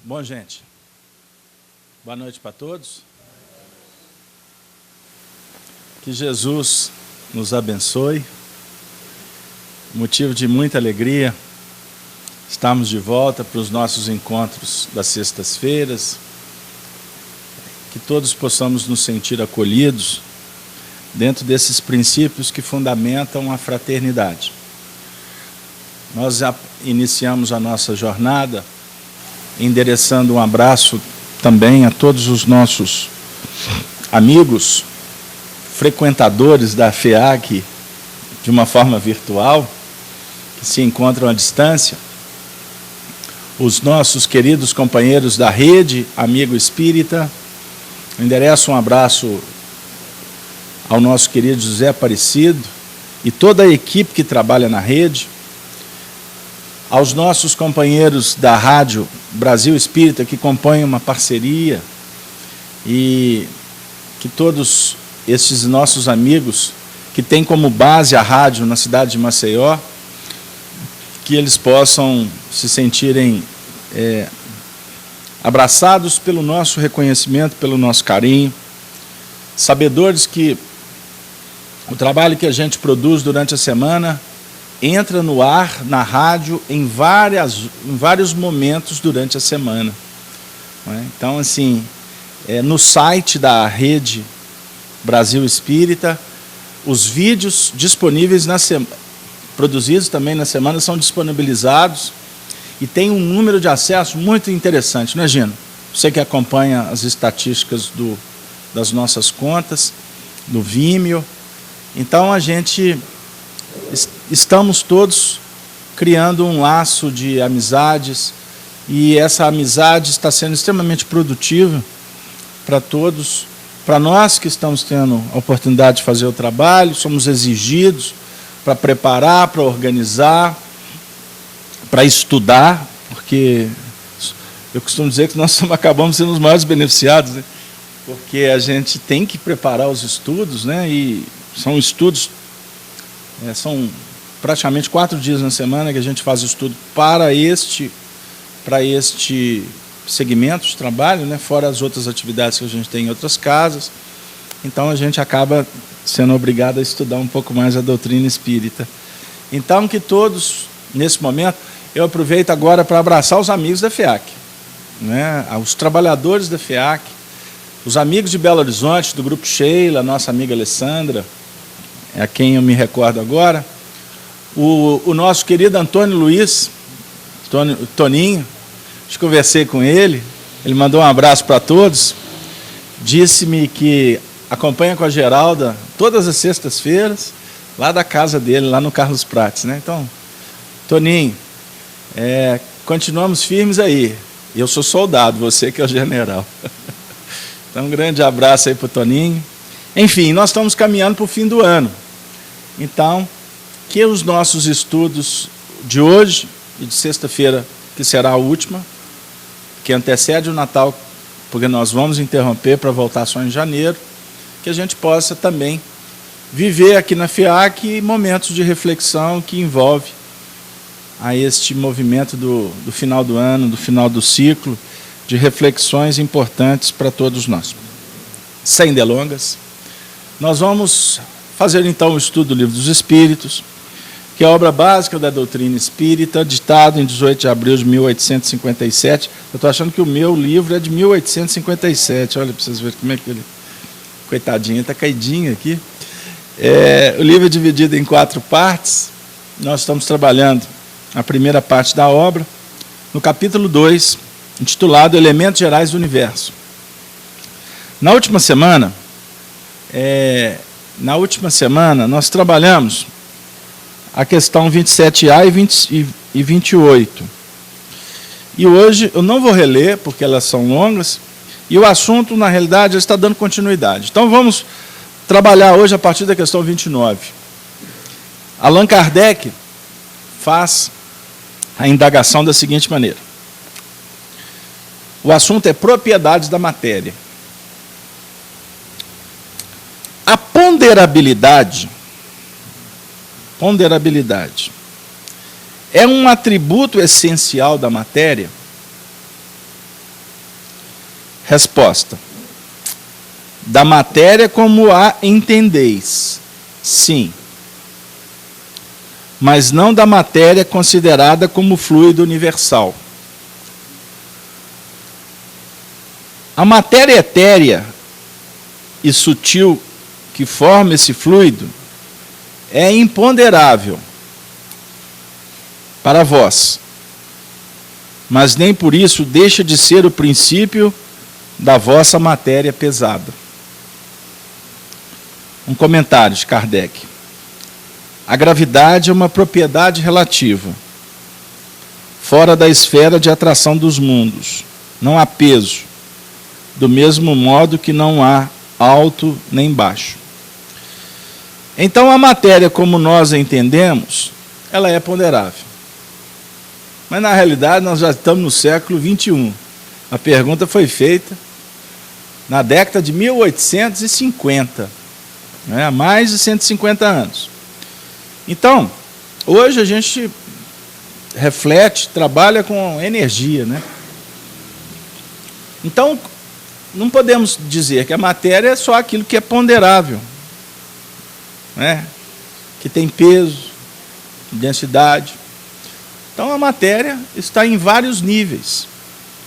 Bom, gente, boa noite para todos. Que Jesus nos abençoe. Motivo de muita alegria estarmos de volta para os nossos encontros das sextas-feiras. Que todos possamos nos sentir acolhidos dentro desses princípios que fundamentam a fraternidade. Nós já iniciamos a nossa jornada endereçando um abraço também a todos os nossos amigos, frequentadores da FEAC de uma forma virtual, que se encontram à distância, os nossos queridos companheiros da rede Amigo Espírita. Endereço um abraço ao nosso querido José Aparecido e toda a equipe que trabalha na rede, aos nossos companheiros da Rádio Brasil Espírita, que compõem uma parceria, e que todos estes nossos amigos, que têm como base a rádio na cidade de Maceió, que eles possam se sentirem abraçados pelo nosso reconhecimento, pelo nosso carinho, sabedores que o trabalho que a gente produz durante a semana entra no ar, na rádio, em vários momentos durante a semana. Então, assim, no site da Rede Brasil Espírita, os vídeos disponíveis, produzidos também na semana, são disponibilizados e tem um número de acesso muito interessante, não é, Gino? Você que acompanha as estatísticas das nossas contas, do Vimeo. Então, estamos todos criando um laço de amizades, e essa amizade está sendo extremamente produtiva para todos, para nós que estamos tendo a oportunidade de fazer o trabalho, somos exigidos para preparar, para organizar, para estudar, porque eu costumo dizer que nós acabamos sendo os maiores beneficiados, né? Porque a gente tem que preparar os estudos, né? E são estudos, são praticamente 4 dias na semana que a gente faz estudo para este segmento de trabalho, né? Fora as outras atividades que a gente tem em outras casas. Então, a gente acaba sendo obrigado a estudar um pouco mais a doutrina espírita. Então, que todos, nesse momento, eu aproveito agora para abraçar os amigos da FEAC, né? Os trabalhadores da FEAC, os amigos de Belo Horizonte, do Grupo Sheila, nossa amiga Alessandra, a quem eu me recordo agora, o nosso querido Antônio Luiz, Toninho, conversei com ele, ele mandou um abraço para todos, disse-me que acompanha com a Geralda todas as sextas-feiras, lá da casa dele, lá no Carlos Prates, né? Então, Toninho, continuamos firmes aí. Eu sou soldado, você que é o general. Então, um grande abraço aí para o Toninho. Enfim, nós estamos caminhando para o fim do ano. Então, que os nossos estudos de hoje e de sexta-feira, que será a última, que antecede o Natal, porque nós vamos interromper para voltar só em janeiro, que a gente possa também viver aqui na FEAC momentos de reflexão que envolve a este movimento do final do ano, do final do ciclo, de reflexões importantes para todos nós. Sem delongas, nós vamos fazer então o estudo do Livro dos Espíritos, que é a obra básica da doutrina espírita, ditado em 18 de abril de 1857. Eu estou achando que o meu livro é de 1857, olha para vocês verem como é que ele... Coitadinho, está caidinho aqui. O livro é dividido em 4 partes. Nós estamos trabalhando a primeira parte da obra, no capítulo 2, intitulado Elementos Gerais do Universo. Na última semana, nós trabalhamos a questão 27A e 28. E hoje eu não vou reler, porque elas são longas, e o assunto, na realidade, já está dando continuidade. Então, vamos trabalhar hoje a partir da questão 29. Allan Kardec faz a indagação da seguinte maneira. O assunto é propriedades da matéria. A ponderabilidade é um atributo essencial da matéria? Resposta. Da matéria como a entendeis. Sim. Mas não da matéria considerada como fluido universal. A matéria etérea e sutil que forma esse fluido é imponderável para vós, mas nem por isso deixa de ser o princípio da vossa matéria pesada. Um comentário de Kardec. A gravidade é uma propriedade relativa, fora da esfera de atração dos mundos. Não há peso, do mesmo modo que não há alto nem baixo. Então a matéria, como nós a entendemos, ela é ponderável. Mas na realidade nós já estamos no século XXI. A pergunta foi feita na década de 1850, há mais de 150 anos. Então, hoje a gente reflete, trabalha com energia, né? Então, não podemos dizer que a matéria é só aquilo que é ponderável, né? Que tem peso, densidade. Então, a matéria está em vários níveis,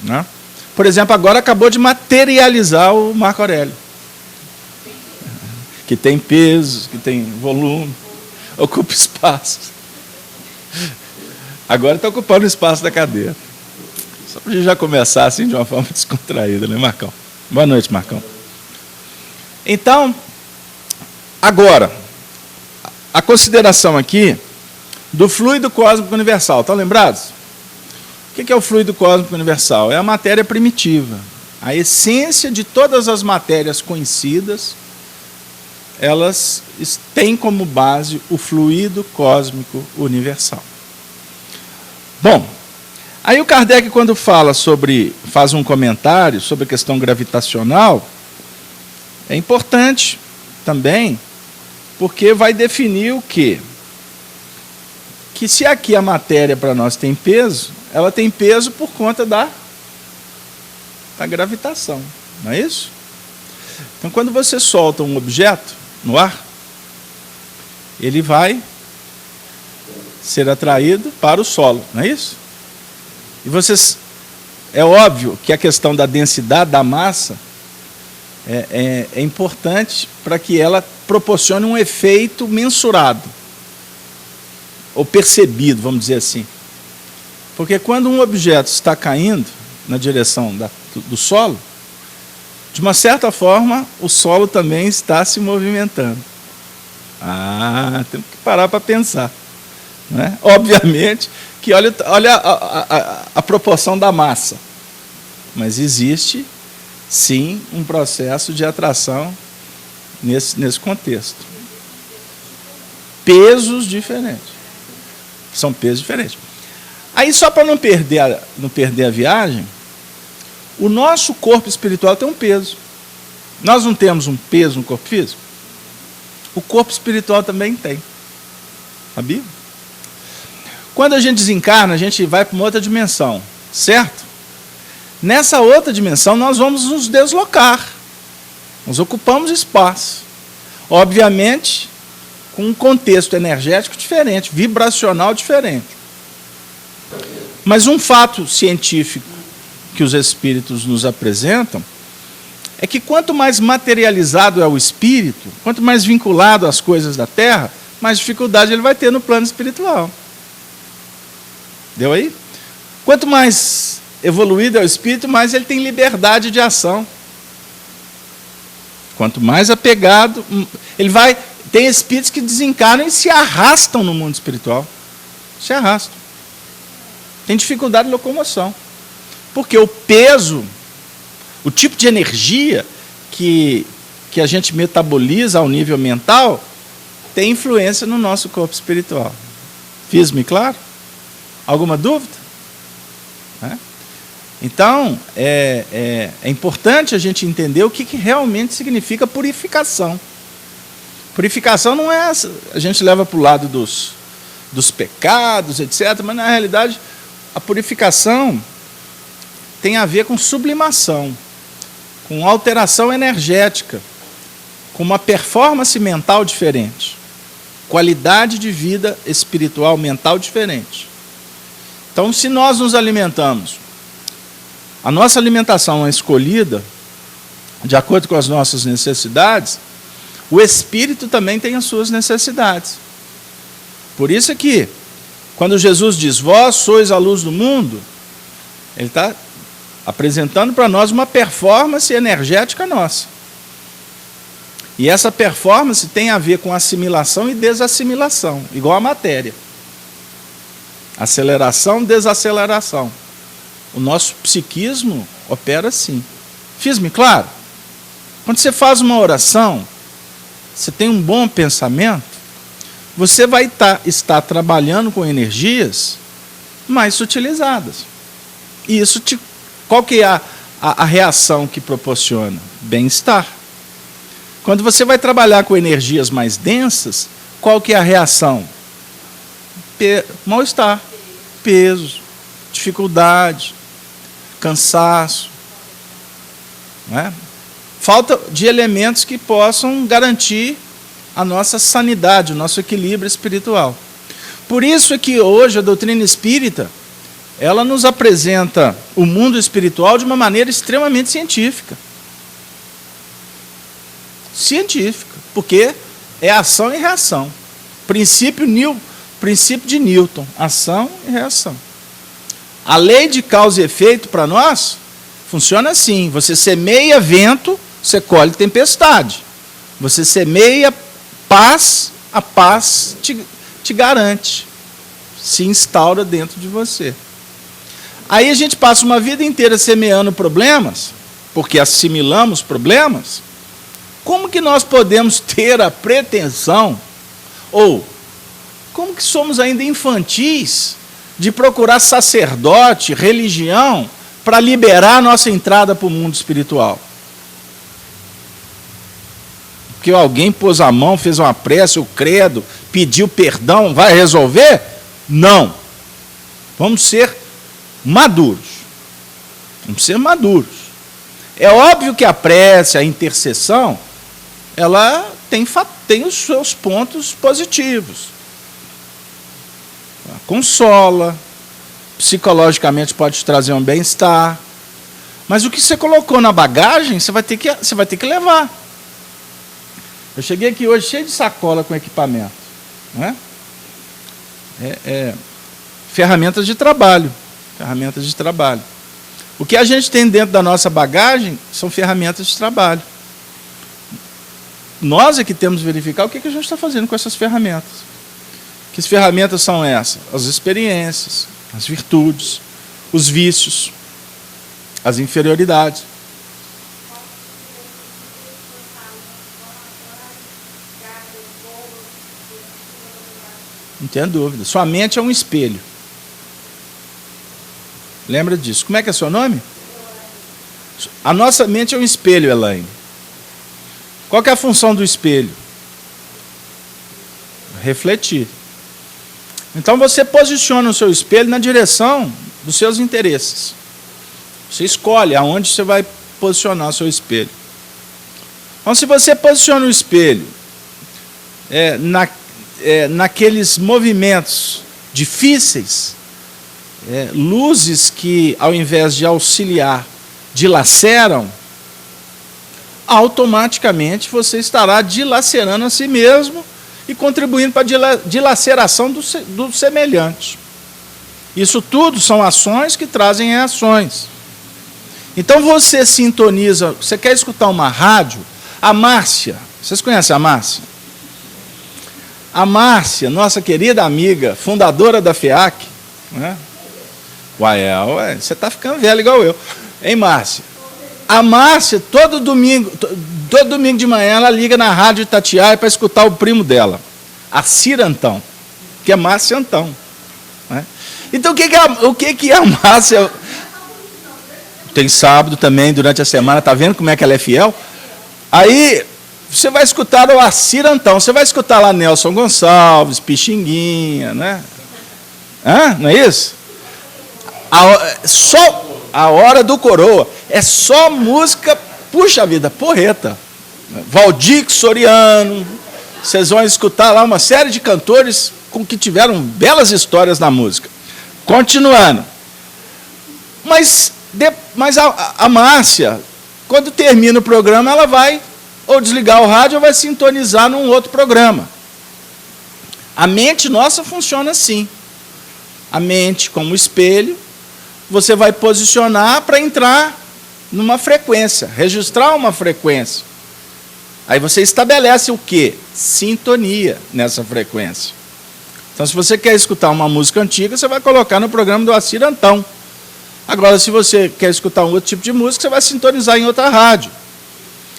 né? Por exemplo, agora acabou de materializar o Marco Aurélio, que tem peso, que tem volume, ocupa espaço. Agora está ocupando o espaço da cadeira. Só para a gente já começar assim de uma forma descontraída, né, Marcão? Boa noite, Marcão. Então, agora, a consideração aqui do fluido cósmico universal. Estão lembrados? O que é o fluido cósmico universal? É a matéria primitiva. A essência de todas as matérias conhecidas, elas têm como base o fluido cósmico universal. Bom, aí o Kardec, quando faz um comentário sobre a questão gravitacional, é importante também, porque vai definir o quê? Que se aqui a matéria para nós tem peso, ela tem peso por conta da gravitação, não é isso? Então, quando você solta um objeto no ar, ele vai ser atraído para o solo, não é isso? E é óbvio que a questão da densidade da massa é importante para que ela proporcione um efeito mensurado, ou percebido, vamos dizer assim. Porque quando um objeto está caindo na direção do solo, de uma certa forma, o solo também está se movimentando. Temos que parar para pensar, né? Obviamente que olha a proporção da massa, mas existe, sim, um processo de atração nesse contexto. Pesos diferentes. São pesos diferentes. Aí, só para não perder a viagem, o nosso corpo espiritual tem um peso. Nós não temos um peso no corpo físico? O corpo espiritual também tem. Sabia? Quando a gente desencarna, a gente vai para uma outra dimensão, certo? Nessa outra dimensão, nós vamos nos deslocar. Nós ocupamos espaço. Obviamente, com um contexto energético diferente, vibracional diferente. Mas um fato científico que os espíritos nos apresentam é que quanto mais materializado é o espírito, quanto mais vinculado às coisas da Terra, mais dificuldade ele vai ter no plano espiritual. Deu aí? Quanto mais evoluído é o espírito, mais ele tem liberdade de ação. Quanto mais apegado, tem espíritos que desencarnam e se arrastam no mundo espiritual. Se arrastam. Tem dificuldade de locomoção. Porque o peso, o tipo de energia que a gente metaboliza ao nível mental, tem influência no nosso corpo espiritual. Fiz-me claro? Alguma dúvida? Então, é importante a gente entender o que realmente significa purificação. Purificação não é a gente leva para o lado dos pecados, etc., mas na realidade a purificação tem a ver com sublimação. com alteração energética, com uma performance mental diferente, qualidade de vida espiritual, mental diferente. Então, se nós nos alimentamos, a nossa alimentação é escolhida de acordo com as nossas necessidades, o espírito também tem as suas necessidades. Por isso é que, quando Jesus diz, vós sois a luz do mundo, ele está apresentando para nós uma performance energética nossa. E essa performance tem a ver com assimilação e desassimilação, igual a matéria. Aceleração, desaceleração. O nosso psiquismo opera assim. Fiz-me claro? Quando você faz uma oração, você tem um bom pensamento, você vai estar trabalhando com energias mais sutilizadas. E isso, qual que é a reação que proporciona? Bem-estar. Quando você vai trabalhar com energias mais densas, qual que é a reação? Mal-estar, peso, dificuldade, cansaço, não é? Falta de elementos que possam garantir a nossa sanidade, o nosso equilíbrio espiritual. Por isso é que hoje a doutrina espírita, ela nos apresenta o mundo espiritual de uma maneira extremamente científica. Científica, porque é ação e reação. Princípio de Newton, ação e reação. A lei de causa e efeito para nós funciona assim: você semeia vento, você colhe tempestade. Você semeia paz, a paz te garante, se instaura dentro de você. Aí a gente passa uma vida inteira semeando problemas, porque assimilamos problemas. Como que nós podemos ter a pretensão, ou como que somos ainda infantis, de procurar sacerdote, religião, para liberar a nossa entrada para o mundo espiritual? Porque alguém pôs a mão, fez uma prece, o credo, pediu perdão, vai resolver? Não. Vamos ser maduros. Vamos ser maduros. É óbvio que a prece, a intercessão, ela tem os seus pontos positivos. Ela consola, psicologicamente pode te trazer um bem-estar, mas o que você colocou na bagagem, você vai ter que levar. Eu cheguei aqui hoje cheio de sacola com equipamento, não é? Ferramentas de trabalho. Ferramentas de trabalho. O que a gente tem dentro da nossa bagagem são ferramentas de trabalho. Nós é que temos que verificar o que a gente está fazendo com essas ferramentas. Que ferramentas são essas? As experiências, as virtudes, os vícios, as inferioridades. Não tenha dúvida. Sua mente é um espelho. Lembra disso. Como é que é seu nome? A nossa mente é um espelho, Elaine. Qual que é a função do espelho? Refletir. Então você posiciona o seu espelho na direção dos seus interesses. Você escolhe aonde você vai posicionar o seu espelho. Então, se você posiciona o espelho naqueles movimentos difíceis, luzes que, ao invés de auxiliar, dilaceram, automaticamente você estará dilacerando a si mesmo e contribuindo para a dilaceração do semelhante. Isso tudo são ações que trazem reações. Então você sintoniza, você quer escutar uma rádio, a Márcia, vocês conhecem a Márcia? A Márcia, nossa querida amiga, fundadora da FEAC, né? Ué, você está ficando velho igual eu. Hein, Márcia? A Márcia, todo domingo de manhã, ela liga na rádio Itatiaia para escutar o primo dela, a Cira Antão, que é Márcia Antão. Né? Então, o que a Márcia... Tem sábado também, durante a semana, tá vendo como é que ela é fiel? Aí, você vai escutar o Acir Antão, você vai escutar lá Nelson Gonçalves, Pixinguinha, né? Não é isso? Só a hora do coroa. É só música puxa vida, porreta. Valdir Soriano, vocês vão escutar lá uma série de cantores com que tiveram belas histórias na música. Continuando. Mas a Márcia, quando termina o programa, ela vai ou desligar o rádio ou vai sintonizar num outro programa. A mente nossa funciona assim. A mente, como espelho, você vai posicionar para entrar numa frequência, registrar uma frequência. Aí você estabelece o quê? Sintonia nessa frequência. Então, se você quer escutar uma música antiga, você vai colocar no programa do Assir Antão. Agora, se você quer escutar um outro tipo de música, você vai sintonizar em outra rádio.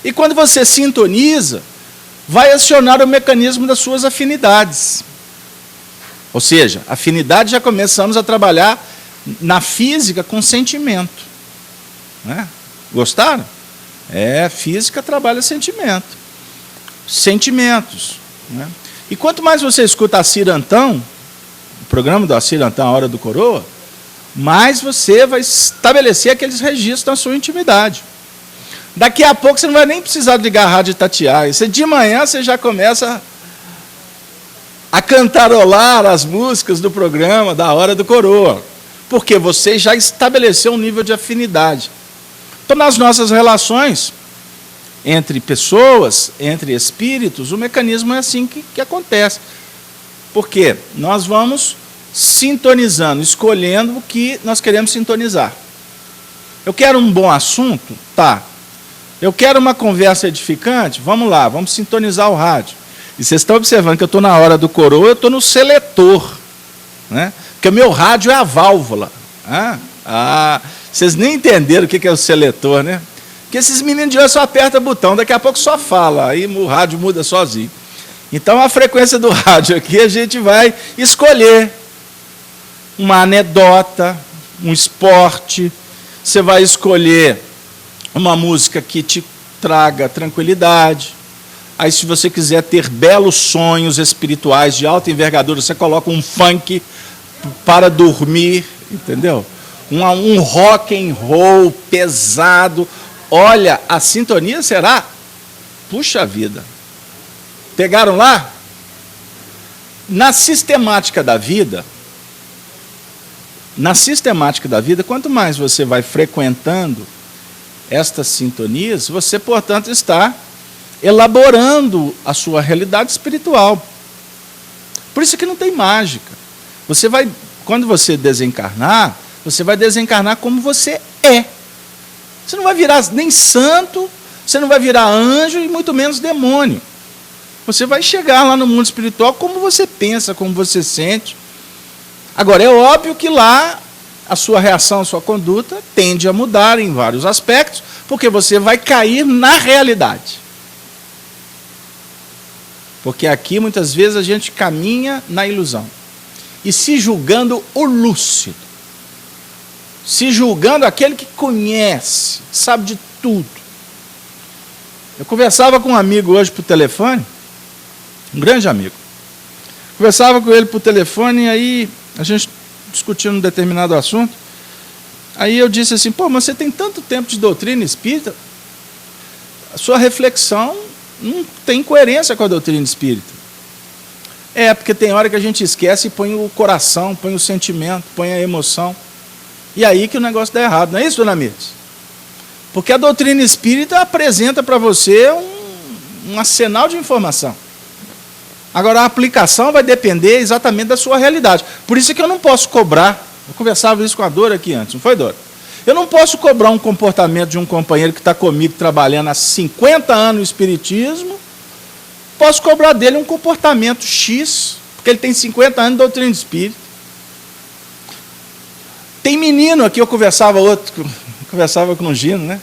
E quando você sintoniza, vai acionar o mecanismo das suas afinidades. Ou seja, afinidade já começamos a trabalhar na física com sentimento. Né? Gostaram? Física trabalha sentimento. Sentimentos. Né? E quanto mais você escuta Assir Antão, o programa do Assir Antão, A Hora do Coroa, mais você vai estabelecer aqueles registros na sua intimidade. Daqui a pouco você não vai nem precisar ligar a rádio e tatear. De manhã você já começa a cantarolar as músicas do programa da Hora do Coroa, porque você já estabeleceu um nível de afinidade. Então, nas nossas relações entre pessoas, entre espíritos, o mecanismo é assim que acontece. Porque nós vamos sintonizando, escolhendo o que nós queremos sintonizar. Eu quero um bom assunto? Tá. Eu quero uma conversa edificante? Vamos lá, vamos sintonizar o rádio. E vocês estão observando que eu estou na Hora do Coroa, eu estou no seletor. Né? Porque o meu rádio é a válvula. Vocês nem entenderam o que é o seletor, né? Porque esses meninos de hoje só apertam o botão, daqui a pouco só fala, aí o rádio muda sozinho. Então, a frequência do rádio aqui, a gente vai escolher uma anedota, um esporte, você vai escolher uma música que te traga tranquilidade. Aí, se você quiser ter belos sonhos espirituais de alta envergadura, você coloca um funk para dormir, entendeu? Um rock and roll pesado. Olha, a sintonia será? Puxa vida. Pegaram lá? Na sistemática da vida, quanto mais você vai frequentando estas sintonias, você, portanto, está elaborando a sua realidade espiritual. Por isso que não tem mágica. Quando você desencarnar, você vai desencarnar como você é. Você não vai virar nem santo, você não vai virar anjo e muito menos demônio. Você vai chegar lá no mundo espiritual como você pensa, como você sente. Agora, é óbvio que lá a sua reação, a sua conduta tende a mudar em vários aspectos, porque você vai cair na realidade. Porque aqui, muitas vezes, a gente caminha na ilusão. E se julgando o lúcido. Se julgando aquele que conhece, sabe de tudo. Eu conversava com um amigo hoje por telefone, um grande amigo. Conversava com ele por telefone, e aí a gente discutindo um determinado assunto. Aí eu disse assim, mas você tem tanto tempo de doutrina espírita, a sua reflexão não tem coerência com a doutrina espírita. Porque tem hora que a gente esquece e põe o coração, põe o sentimento, põe a emoção. E aí que o negócio dá errado, não é isso, dona Mirtes? Porque a doutrina espírita apresenta para você um arsenal de informação. Agora, a aplicação vai depender exatamente da sua realidade. Por isso é que eu não posso cobrar. Eu conversava isso com a Dora aqui antes, não foi, Dora? Eu não posso cobrar um comportamento de um companheiro que está comigo trabalhando há 50 anos no espiritismo. Posso cobrar dele um comportamento X, porque ele tem 50 anos de doutrina espírita. Tem menino aqui, eu conversava com o Gino, né?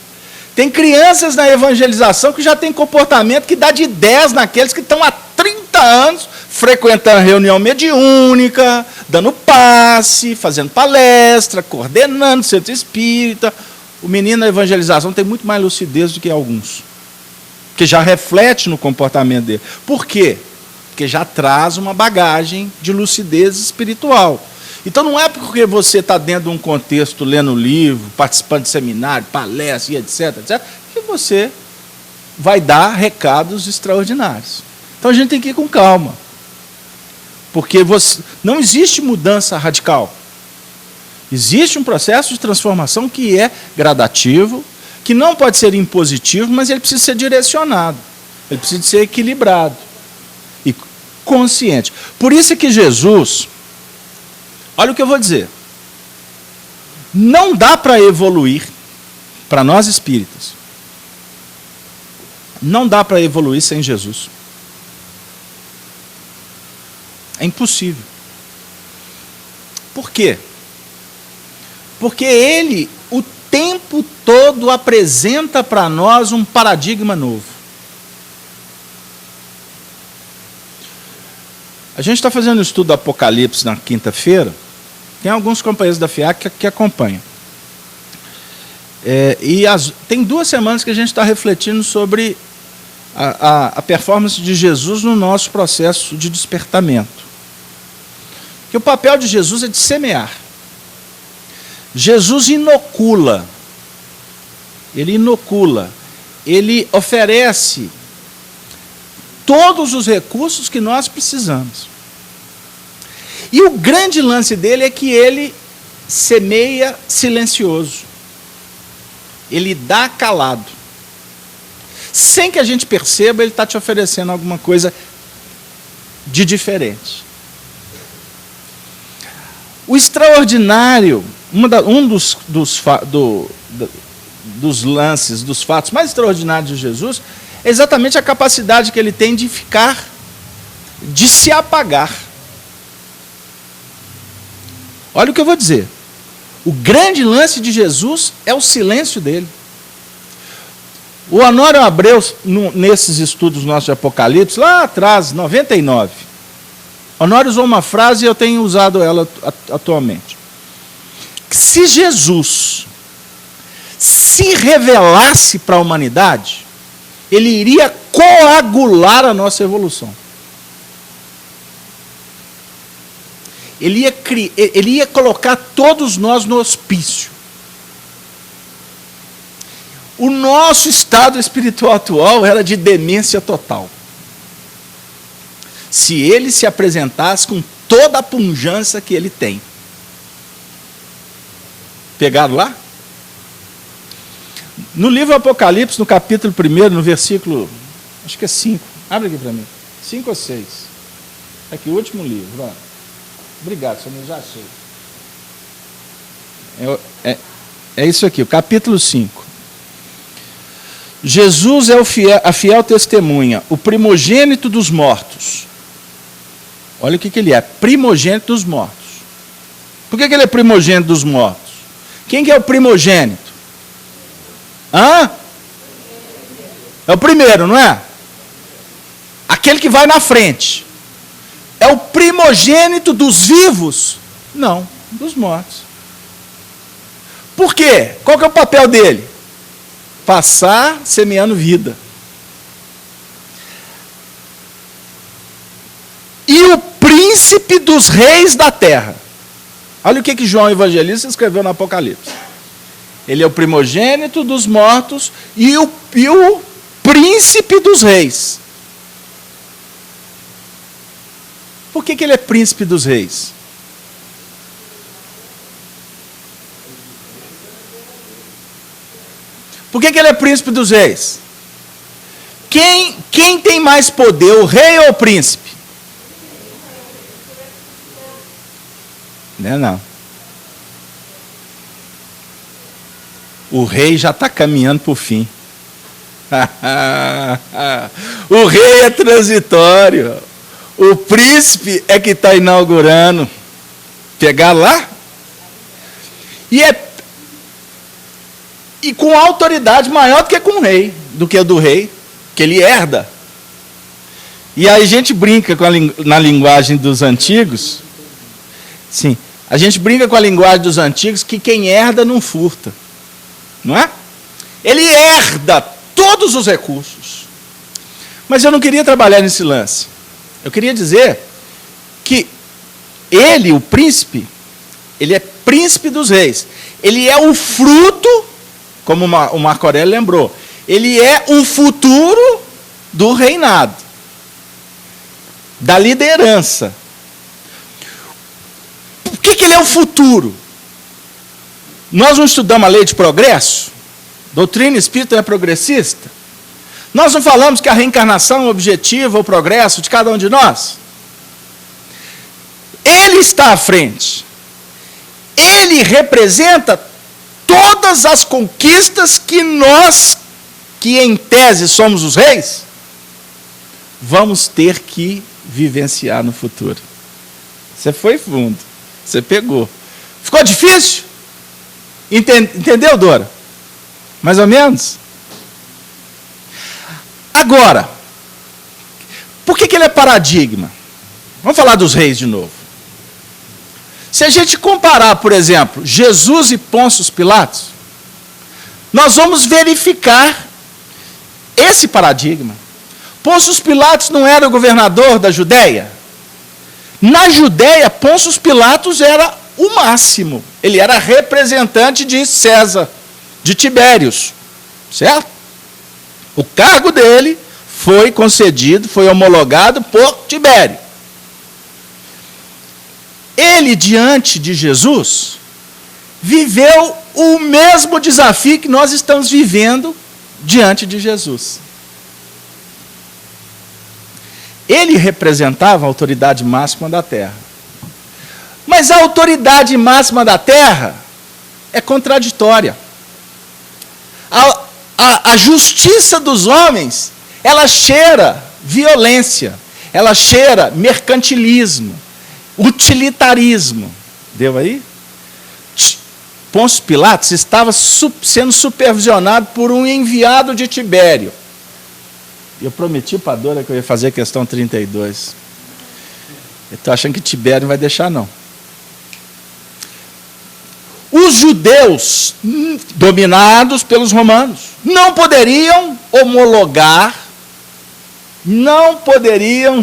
Tem crianças na evangelização que já tem comportamento que dá de 10 naqueles que estão há 30 anos frequentando reunião mediúnica, dando passe, fazendo palestra, coordenando centro espírita. O menino na evangelização tem muito mais lucidez do que alguns, que já reflete no comportamento dele. Por quê? Porque já traz uma bagagem de lucidez espiritual. Então não é porque você está dentro de um contexto, lendo livro, participando de seminário, palestra e etc., que você vai dar recados extraordinários. Então a gente tem que ir com calma. Porque não existe mudança radical. Existe um processo de transformação que é gradativo, que não pode ser impositivo, mas ele precisa ser direcionado. Ele precisa ser equilibrado e consciente. Por isso é que Jesus, olha o que eu vou dizer, não dá para evoluir, para nós espíritas, não dá para evoluir sem Jesus. É impossível. Por quê? Porque ele, o tempo todo, apresenta para nós um paradigma novo. A gente está fazendo um estudo do Apocalipse na quinta-feira, tem alguns companheiros da FIAC que acompanham. Tem 2 semanas que a gente está refletindo sobre a performance de Jesus no nosso processo de despertamento. Que o papel de Jesus é de semear. Jesus inocula. Ele oferece todos os recursos que nós precisamos. E o grande lance dele é que ele semeia silencioso. Ele dá calado. Sem que a gente perceba, ele está te oferecendo alguma coisa de diferente. O extraordinário, um dos lances, dos fatos mais extraordinários de Jesus, é exatamente a capacidade que ele tem de se apagar. Olha o que eu vou dizer. O grande lance de Jesus é o silêncio dele. O Honório Abreu, nesses estudos nossos de Apocalipse, lá atrás, 99, Honório usou uma frase e eu tenho usado ela atualmente. Se Jesus se revelasse para a humanidade, ele iria coagular a nossa evolução. Ele ia colocar todos nós no hospício. O nosso estado espiritual atual era de demência total. Se ele se apresentasse com toda a pujança que ele tem. Pegaram lá? No livro Apocalipse, no capítulo 1, no versículo, acho que é 5. Abre aqui para mim. 5 ou 6. Aqui, o último livro. Ó. Obrigado, senhor, já achei. É isso aqui, o capítulo 5. Jesus é a fiel testemunha, o primogênito dos mortos. Olha o que ele é, primogênito dos mortos. Por que ele é primogênito dos mortos? Quem que é o primogênito? Hã? É o primeiro, não é? Aquele que vai na frente. É o primogênito dos vivos? Não, dos mortos. Por quê? Qual que é o papel dele? Passar semeando vida. E o príncipe dos reis da terra. Olha o que João Evangelista escreveu no Apocalipse. Ele é o primogênito dos mortos e o príncipe dos reis. Por que ele é príncipe dos reis? Por que ele é príncipe dos reis? Quem tem mais poder, o rei ou o príncipe? Não. O rei já está caminhando para o fim. O rei é transitório. O príncipe é que está inaugurando. Pegar lá? E com autoridade maior do que com o rei, do que do rei, que ele herda. E aí a gente brinca na linguagem dos antigos. Sim, a gente brinca com a linguagem dos antigos que quem herda não furta. Não é? Ele herda todos os recursos. Mas eu não queria trabalhar nesse lance. Eu queria dizer que ele, o príncipe, ele é príncipe dos reis. Ele é o fruto, como o Marco Aurélio lembrou, Ele é o futuro do reinado, da liderança. Por que ele é o futuro? Nós não estudamos a lei de progresso? Doutrina espírita é progressista? Nós não falamos que a reencarnação é o objetivo, o progresso de cada um de nós? Ele está à frente. Ele representa todas as conquistas que nós, que em tese somos os reis, vamos ter que vivenciar no futuro. Você foi fundo, você pegou. Ficou difícil? Entendeu, Dora? Mais ou menos? Agora, por que ele é paradigma? Vamos falar dos reis de novo. Se a gente comparar, por exemplo, Jesus e Pôncio Pilatos, nós vamos verificar esse paradigma. Pôncio Pilatos não era o governador da Judéia? Na Judéia, Pôncio Pilatos era o máximo. Ele era representante de César, de Tibérios, certo? O cargo dele foi concedido, foi homologado por Tibério. Ele, diante de Jesus, viveu o mesmo desafio que nós estamos vivendo diante de Jesus. Ele representava a autoridade máxima da terra. Mas a autoridade máxima da terra é contraditória. A justiça dos homens, ela cheira violência, ela cheira mercantilismo, utilitarismo. Deu aí? Pôncio Pilatos estava sendo supervisionado por um enviado de Tibério. Eu prometi para a Dora que eu ia fazer a questão 32. Eu estou achando que Tibério não vai deixar, não. Os judeus, dominados pelos romanos, não poderiam homologar, não poderiam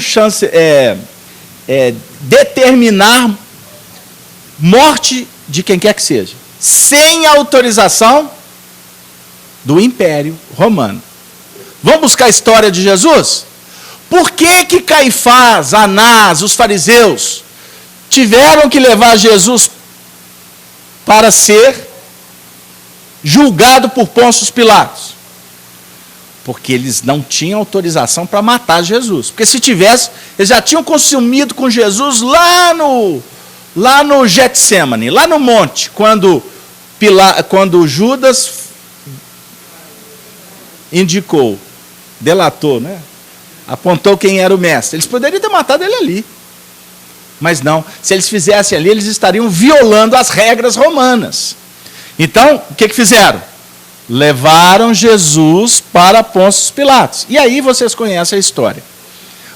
determinar morte de quem quer que seja, sem autorização do Império Romano. Vamos buscar a história de Jesus? Por que Caifás, Anás, os fariseus, tiveram que levar Jesus para ser julgado por Pôncio Pilatos? Porque eles não tinham autorização para matar Jesus. Porque se tivesse, eles já tinham consumido com Jesus lá no Getsêmani, lá no monte, quando Judas indicou, delatou, né? Apontou quem era o mestre. Eles poderiam ter matado ele ali. Mas não, se eles fizessem ali, eles estariam violando as regras romanas. Então, o que fizeram? Levaram Jesus para Pôncio Pilatos. E aí vocês conhecem a história.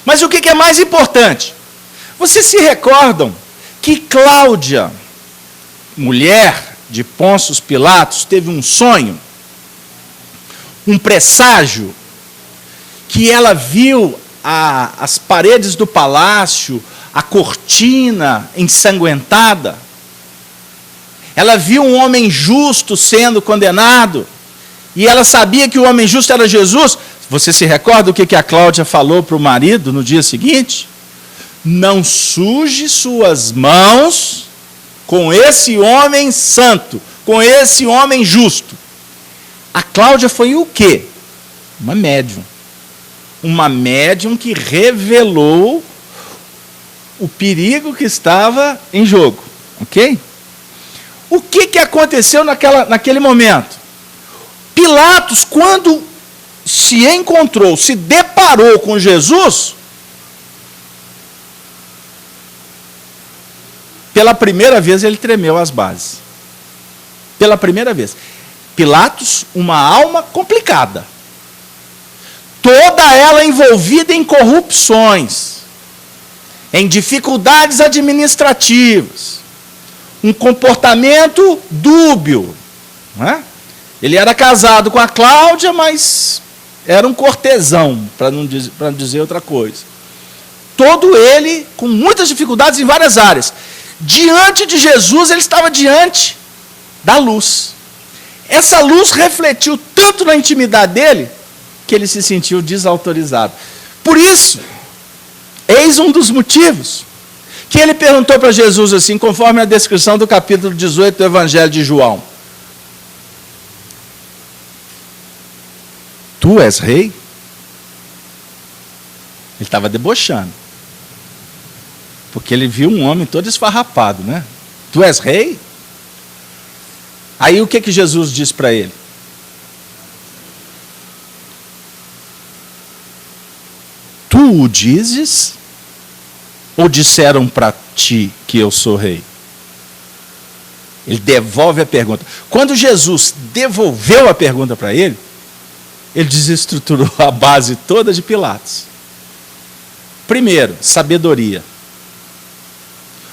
Mas o que é mais importante? Vocês se recordam que Cláudia, mulher de Pôncio Pilatos, teve um sonho, um presságio, que ela viu as paredes do palácio, a cortina ensanguentada. Ela viu um homem justo sendo condenado, e ela sabia que o homem justo era Jesus. Você se recorda o que a Cláudia falou para o marido no dia seguinte? Não suje suas mãos com esse homem santo, com esse homem justo. A Cláudia foi o quê? Uma médium. Uma médium que revelou o perigo que estava em jogo. Ok? O que aconteceu naquele momento? Pilatos, quando se encontrou, se deparou com Jesus, pela primeira vez ele tremeu as bases. Pela primeira vez. Pilatos, uma alma complicada. Toda ela envolvida em corrupções, em dificuldades administrativas, um comportamento dúbio. Não é? Ele era casado com a Cláudia, mas era um cortesão, para não dizer outra coisa. Todo ele com muitas dificuldades em várias áreas. Diante de Jesus, ele estava diante da luz. Essa luz refletiu tanto na intimidade dele, que ele se sentiu desautorizado. Por isso, eis um dos motivos, que ele perguntou para Jesus assim, conforme a descrição do capítulo 18 do Evangelho de João: Tu és rei? Ele estava debochando. Porque ele viu um homem todo esfarrapado, né? Tu és rei? Aí o que Jesus disse para ele? Tu o dizes? Ou disseram para ti que eu sou rei? Ele devolve a pergunta. Quando Jesus devolveu a pergunta para ele desestruturou a base toda de Pilatos. Primeiro, sabedoria.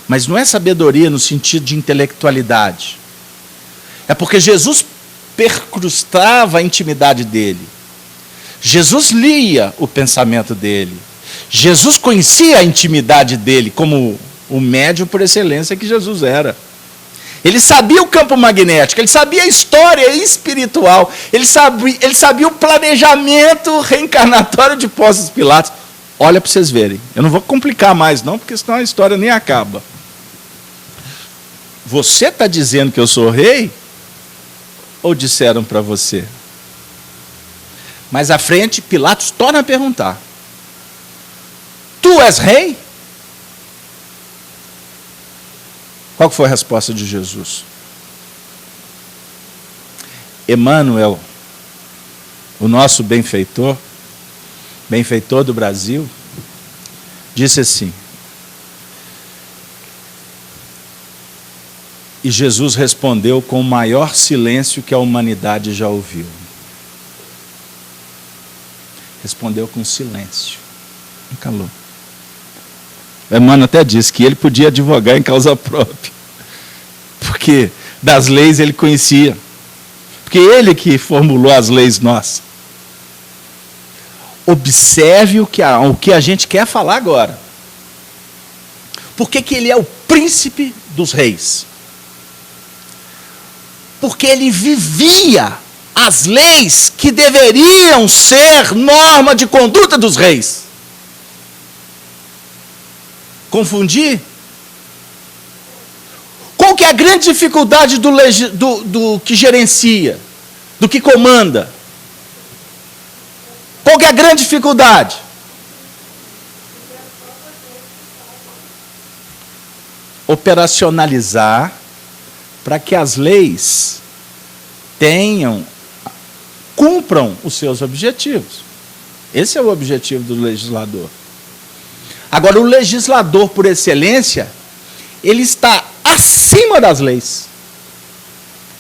Mas não é sabedoria no sentido de intelectualidade. É porque Jesus percrustava a intimidade dele. Jesus lia o pensamento dele. Jesus conhecia a intimidade dele, como o médium por excelência que Jesus era. Ele sabia o campo magnético, ele sabia a história espiritual, ele sabia o planejamento reencarnatório de Pôncio Pilatos. Olha para vocês verem. Eu não vou complicar mais não, porque senão a história nem acaba. Você está dizendo que eu sou rei? Ou disseram para você? Mais à frente, Pilatos torna a perguntar: Tu és rei? Qual foi a resposta de Jesus? Emmanuel, o nosso benfeitor do Brasil, disse assim, e Jesus respondeu com o maior silêncio que a humanidade já ouviu. Respondeu com silêncio, não calou. Emmanuel até disse que ele podia advogar em causa própria, porque das leis ele conhecia, porque ele que formulou as leis nossas. Observe o que a gente quer falar agora. Por que ele é o príncipe dos reis? Porque ele vivia as leis que deveriam ser norma de conduta dos reis. Confundir? Qual que é a grande dificuldade do que gerencia, do que comanda? Qual que é a grande dificuldade? Operacionalizar para que as leis cumpram os seus objetivos. Esse é o objetivo do legislador. Agora, o legislador, por excelência, ele está acima das leis.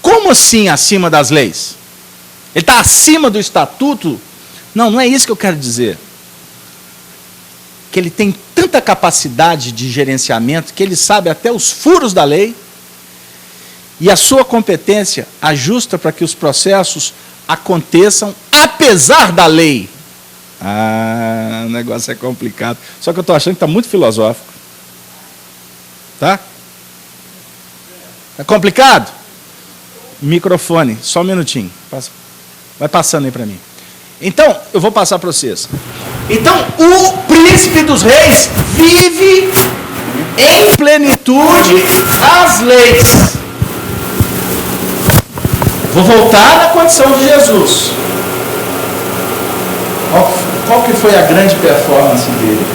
Como assim acima das leis? Ele está acima do estatuto? Não é isso que eu quero dizer. Que ele tem tanta capacidade de gerenciamento que ele sabe até os furos da lei e a sua competência ajusta para que os processos aconteçam apesar da lei. O negócio é complicado. Só que eu estou achando que está muito filosófico. Tá? É complicado? Microfone, só um minutinho. Vai passando aí para mim. Então, eu vou passar para vocês. Então, o príncipe dos reis vive em plenitude as leis. Vou voltar na condição de Jesus. Qual que foi a grande performance dele?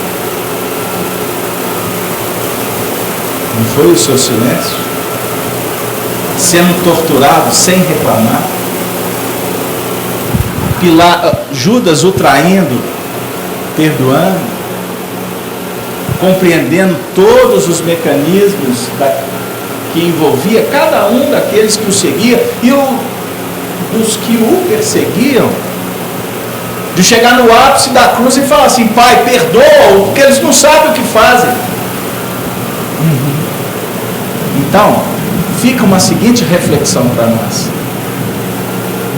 Não foi o seu silêncio? Sendo torturado sem reclamar? Judas o traindo, perdoando, compreendendo todos os mecanismos que envolvia cada um daqueles que o seguia e os que o perseguiam, de chegar no ápice da cruz e falar assim: Pai, perdoa-o, porque eles não sabem o que fazem. Então, fica uma seguinte reflexão para nós.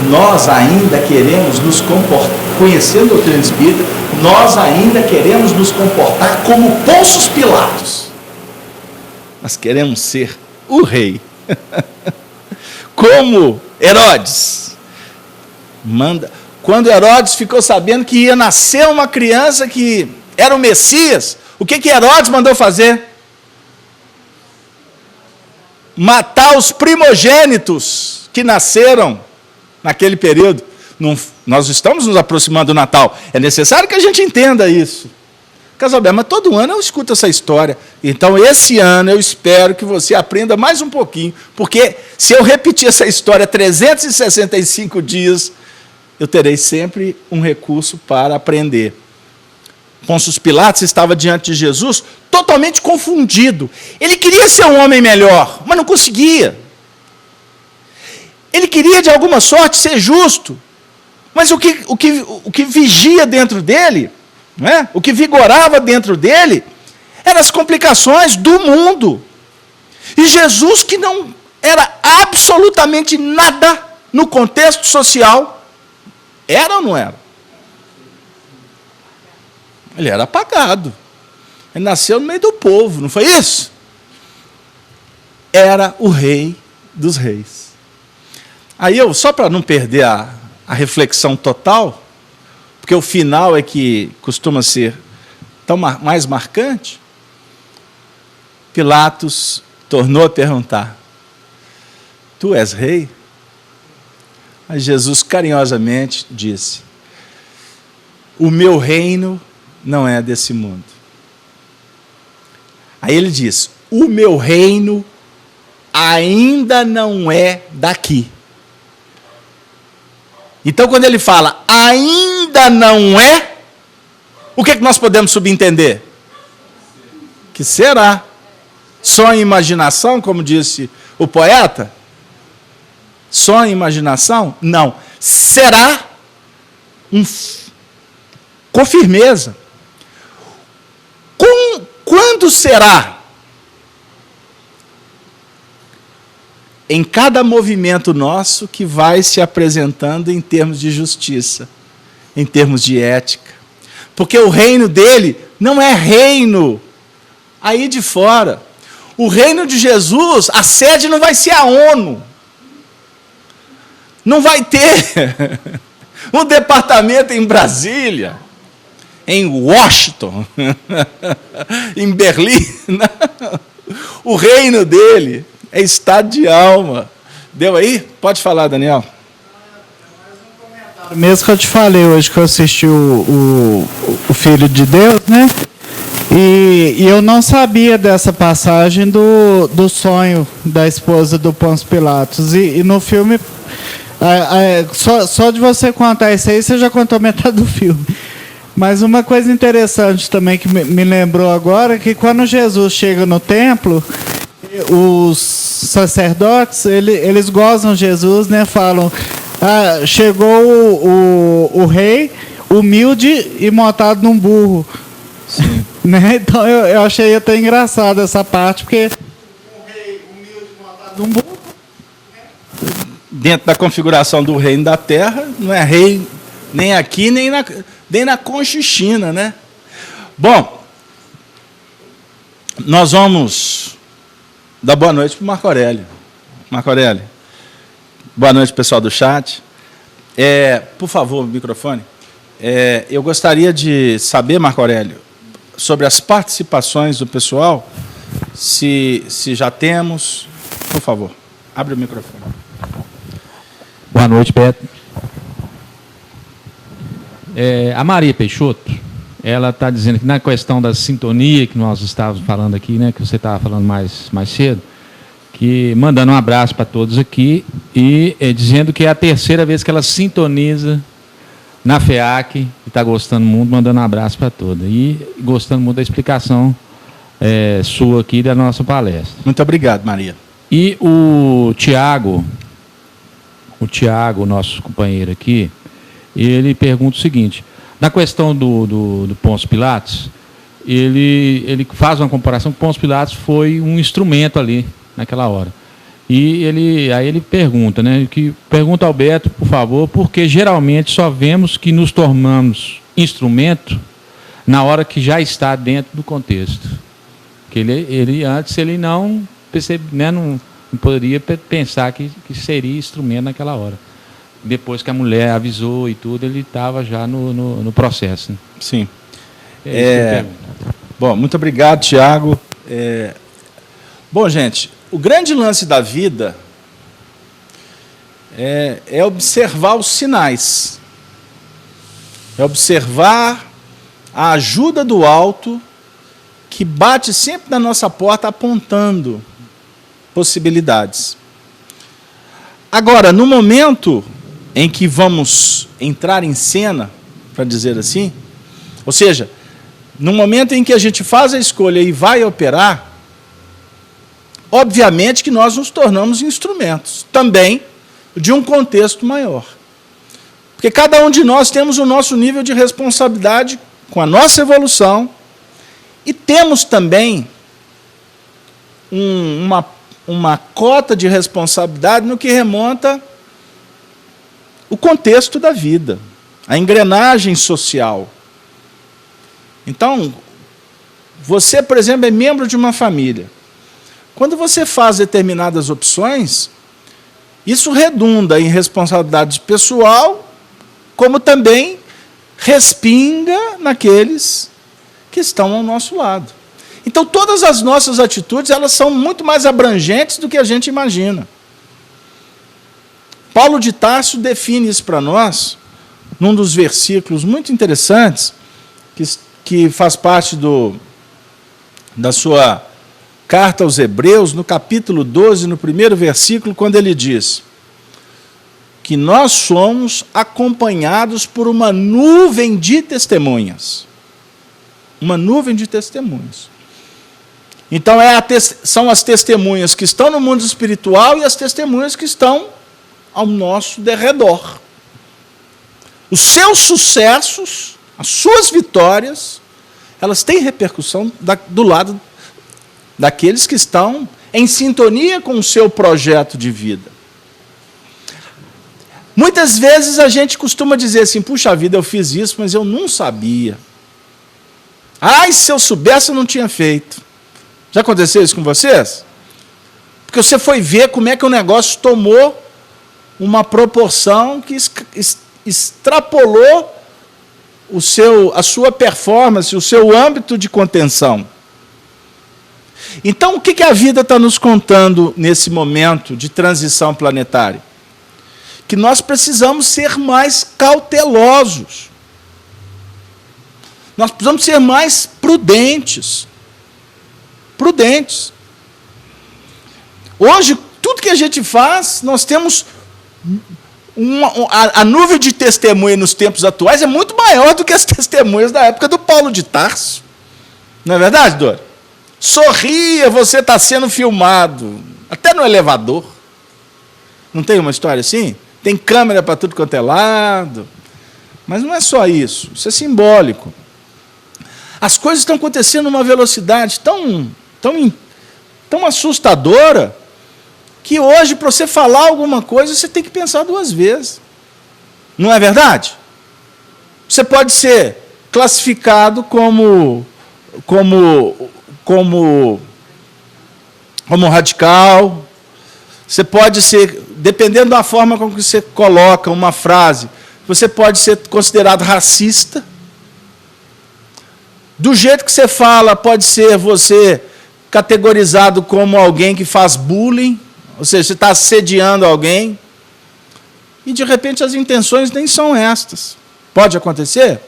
Nós ainda queremos nos comportar, conhecendo a doutrina espírita, nós ainda queremos nos comportar como Pôncio Pilatos. Nós queremos ser o rei. Como Herodes. Quando Herodes ficou sabendo que ia nascer uma criança que era o Messias, o que Herodes mandou fazer? Matar os primogênitos que nasceram naquele período. Nós estamos nos aproximando do Natal. É necessário que a gente entenda isso. Casalberto, mas todo ano eu escuto essa história. Então, esse ano, eu espero que você aprenda mais um pouquinho, porque se eu repetir essa história 365 dias, eu terei sempre um recurso para aprender. Pôncio Pilatos estava diante de Jesus totalmente confundido. Ele queria ser um homem melhor, mas não conseguia. Ele queria, de alguma sorte, ser justo, mas o que vigia dentro dele, né? O que vigorava dentro dele, eram as complicações do mundo. E Jesus, que não era absolutamente nada no contexto social, era ou não era? Ele era apagado. Ele nasceu no meio do povo, não foi isso? Era o rei dos reis. Aí eu, só para não perder a reflexão total, porque o final é que costuma ser tão mais marcante, Pilatos tornou a perguntar: tu és rei? Mas Jesus carinhosamente disse: o meu reino não é desse mundo. Aí ele diz: o meu reino ainda não é daqui. Então, quando ele fala ainda não é, o que é que nós podemos subentender? Que será. Só em imaginação, como disse o poeta? Só em imaginação? Não. Será com firmeza. Quando será? Em cada movimento nosso que vai se apresentando em termos de justiça, em termos de ética. Porque o reino dele não é reino aí de fora. O reino de Jesus, a sede não vai ser a ONU. Não vai ter um departamento em Brasília, em Washington, em Berlim. Não. O reino dele é estado de alma. Deu aí? Pode falar, Daniel. Mesmo que eu te falei hoje que eu assisti o Filho de Deus, né? E eu não sabia dessa passagem do sonho da esposa do Pôncio Pilatos. E no filme, só de você contar isso aí, você já contou metade do filme. Mas uma coisa interessante também que me lembrou agora, que quando Jesus chega no templo, os sacerdotes, eles gozam Jesus, né? Falam, chegou o rei humilde e montado num burro. Sim. Né? Então eu achei até engraçado essa parte, porque o rei humilde montado num burro. Dentro da configuração do reino da terra, não é rei nem aqui, nem na Conchichina, né? Bom, nós vamos dar boa noite para o Marco Aurélio. Marco Aurélio, boa noite, pessoal do chat. Por favor, microfone. Eu gostaria de saber, Marco Aurélio, sobre as participações do pessoal, se já temos. Por favor, abre o microfone. Boa noite, Beto. A Maria Peixoto, ela está dizendo que na questão da sintonia que nós estávamos falando aqui, né, que você estava falando mais cedo, que mandando um abraço para todos aqui e dizendo que é a terceira vez que ela sintoniza na FEAC, e está gostando muito, mandando um abraço para todos. E gostando muito da explicação sua aqui da nossa palestra. Muito obrigado, Maria. E o Tiago, nosso companheiro aqui, ele pergunta o seguinte: na questão do Pôncio Pilatos, ele faz uma comparação que Pôncio Pilatos foi um instrumento ali, naquela hora. E aí ele pergunta, né? Pergunta ao Beto, por favor, porque geralmente só vemos que nos tornamos instrumento na hora que já está dentro do contexto. Que ele antes ele não percebe, né, não não poderia pensar que seria instrumento naquela hora. Depois que a mulher avisou e tudo, ele estava já no processo. Né? Sim. É isso que eu pergunto. Bom, muito obrigado, Tiago. Bom, gente, o grande lance da vida é observar os sinais. É observar a ajuda do alto que bate sempre na nossa porta apontando possibilidades. Agora, no momento em que vamos entrar em cena, para dizer assim, ou seja, no momento em que a gente faz a escolha e vai operar, obviamente que nós nos tornamos instrumentos, também de um contexto maior. Porque cada um de nós temos o nosso nível de responsabilidade com a nossa evolução e temos também uma cota de responsabilidade no que remonta o contexto da vida, a engrenagem social. Então, você, por exemplo, é membro de uma família. Quando você faz determinadas opções, isso redunda em responsabilidade pessoal, como também respinga naqueles que estão ao nosso lado. Então, todas as nossas atitudes, elas são muito mais abrangentes do que a gente imagina. Paulo de Tarso define isso para nós, num dos versículos muito interessantes, que faz parte da sua carta aos Hebreus, no capítulo 12, no primeiro versículo, quando ele diz que nós somos acompanhados por uma nuvem de testemunhas. Uma nuvem de testemunhas. Então, são as testemunhas que estão no mundo espiritual e as testemunhas que estão ao nosso derredor. Os seus sucessos, as suas vitórias, elas têm repercussão do lado daqueles que estão em sintonia com o seu projeto de vida. Muitas vezes a gente costuma dizer assim, puxa vida, eu fiz isso, mas eu não sabia. Ai, se eu soubesse, eu não tinha feito. Já aconteceu isso com vocês? Porque você foi ver como é que o negócio tomou uma proporção que extrapolou a sua performance, o seu âmbito de contenção. Então, o que a vida está nos contando nesse momento de transição planetária? Que nós precisamos ser mais cautelosos. Nós precisamos ser mais prudentes. Prudentes. Hoje, tudo que a gente faz, nós temos a nuvem de testemunha nos tempos atuais é muito maior do que as testemunhas da época do Paulo de Tarso. Não é verdade, Dora? Sorria, você está sendo filmado. Até no elevador. Não tem uma história assim? Tem câmera para tudo quanto é lado. Mas não é só isso. Isso é simbólico. As coisas estão acontecendo numa velocidade tão assustadora que hoje, para você falar alguma coisa, você tem que pensar duas vezes. Não é verdade? Você pode ser classificado como radical. Você pode ser, dependendo da forma como você coloca uma frase, você pode ser considerado racista. Do jeito que você fala, pode ser você categorizado como alguém que faz bullying, ou seja, você está assediando alguém, e de repente as intenções nem são estas. Pode acontecer?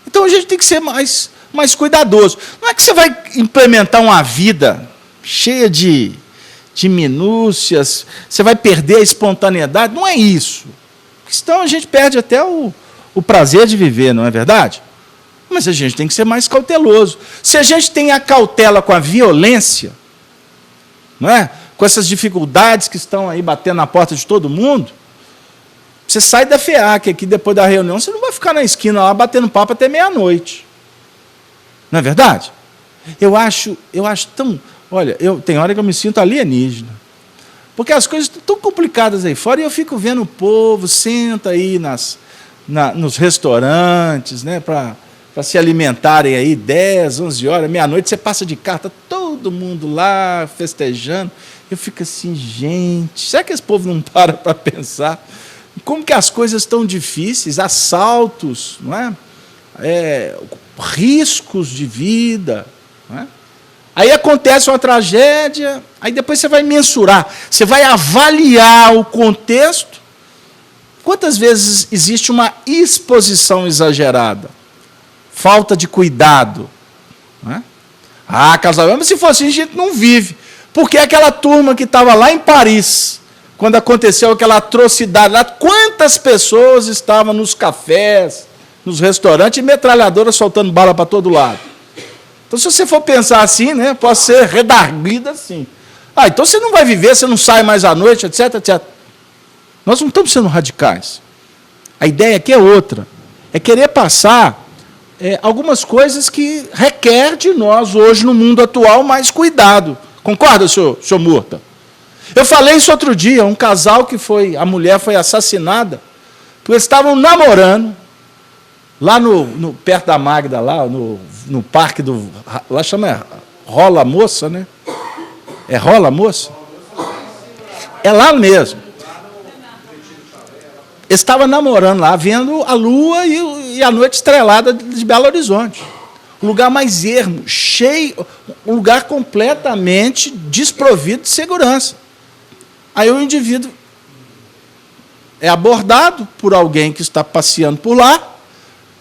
Então a gente tem que ser mais cuidadoso. Não é que você vai implementar uma vida cheia de minúcias, você vai perder a espontaneidade, não é isso. Senão a gente perde até o prazer de viver, não é verdade? Mas a gente tem que ser mais cauteloso. Se a gente tem a cautela com a violência, não é? Com essas dificuldades que estão aí batendo na porta de todo mundo, você sai da FEAC aqui depois da reunião, você não vai ficar na esquina lá batendo papo até meia-noite. Não é verdade? Eu acho tão... Olha, tem hora que eu me sinto alienígena. Porque as coisas estão tão complicadas aí fora e eu fico vendo o povo, senta aí nos restaurantes, né, para se alimentarem aí 10, 11 horas, meia-noite, você passa de carta, todo mundo lá festejando. Eu fico assim, gente, será que esse povo não para pensar? Como que as coisas estão difíceis, assaltos, não é? Riscos de vida, não é? Aí acontece uma tragédia, aí depois você vai mensurar, você vai avaliar o contexto. Quantas vezes existe uma exposição exagerada? Falta de cuidado. Não é? Casamento, mas se fosse assim, a gente não vive. Porque aquela turma que estava lá em Paris, quando aconteceu aquela atrocidade lá, quantas pessoas estavam nos cafés, nos restaurantes, e metralhadoras soltando bala para todo lado. Então, se você for pensar assim, né, pode ser redarguida assim. Então você não vai viver, você não sai mais à noite, etc, etc. Nós não estamos sendo radicais. A ideia aqui é outra. É querer passar algumas coisas que requer de nós, hoje, no mundo atual, mais cuidado. Concorda, senhor Murta? Eu falei isso outro dia, um casal que a mulher foi assassinada, porque eles estavam namorando, lá perto da Magda, lá no parque lá chama Rola Moça, né? É Rola Moça? É lá mesmo. Eles estavam namorando lá, vendo a lua e a noite estrelada de Belo Horizonte. Um lugar mais ermo, cheio, um lugar completamente desprovido de segurança. Aí o indivíduo é abordado por alguém que está passeando por lá,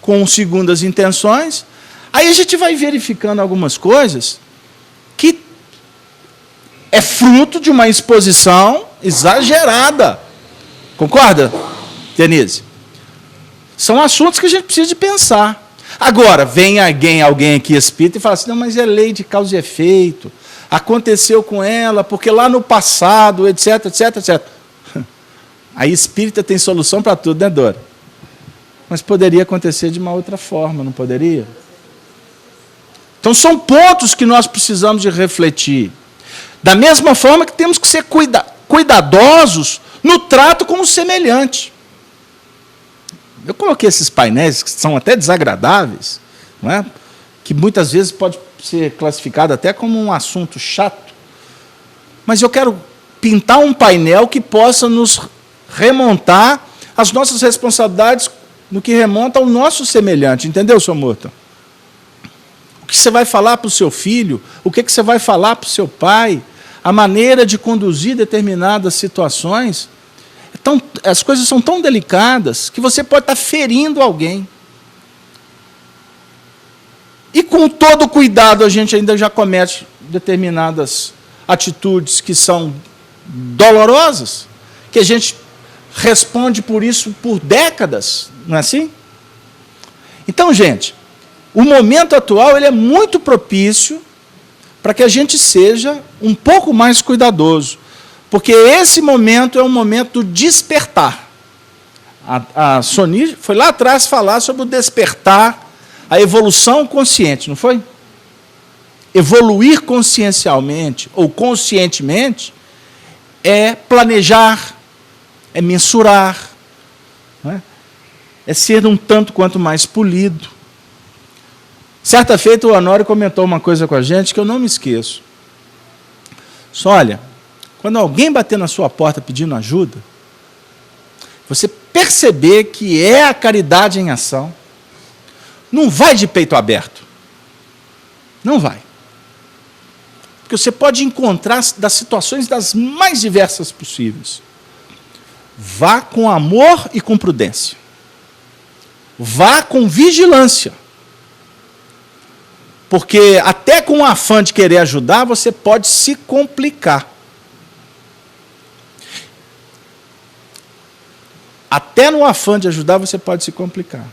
com segundas intenções. Aí a gente vai verificando algumas coisas que é fruto de uma exposição exagerada. Concorda, Denise? São assuntos que a gente precisa de pensar. Agora, vem alguém aqui espírita e fala assim, não, mas é lei de causa e efeito. Aconteceu com ela, porque lá no passado, etc, etc, etc. Aí espírita tem solução para tudo, né, Dora? Mas poderia acontecer de uma outra forma, não poderia? Então, são pontos que nós precisamos de refletir. Da mesma forma que temos que ser cuidadosos no trato com o semelhante. Eu coloquei esses painéis que são até desagradáveis, não é? Que muitas vezes pode ser classificado até como um assunto chato, mas eu quero pintar um painel que possa nos remontar às nossas responsabilidades no que remonta ao nosso semelhante. Entendeu, senhor Morton? O que você vai falar para o seu filho, o que você vai falar para o seu pai, a maneira de conduzir determinadas situações. As coisas são tão delicadas que você pode estar ferindo alguém. E com todo cuidado a gente ainda já comete determinadas atitudes que são dolorosas, que a gente responde por isso por décadas, não é assim? Então, gente, o momento atual ele é muito propício para que a gente seja um pouco mais cuidadoso. Porque esse momento é um momento do despertar. A Sony foi lá atrás falar sobre o despertar, a evolução consciente, não foi? Evoluir consciencialmente ou conscientemente é planejar, é mensurar, não é ser um tanto quanto mais polido. Certa feita, o Honório comentou uma coisa com a gente que eu não me esqueço. Só olha, quando alguém bater na sua porta pedindo ajuda, você perceber que é a caridade em ação, não vai de peito aberto. Não vai. Porque você pode encontrar das situações das mais diversas possíveis. Vá com amor e com prudência. Vá com vigilância. Porque até com o afã de querer ajudar, você pode se complicar. Até no afã de ajudar, você pode se complicar.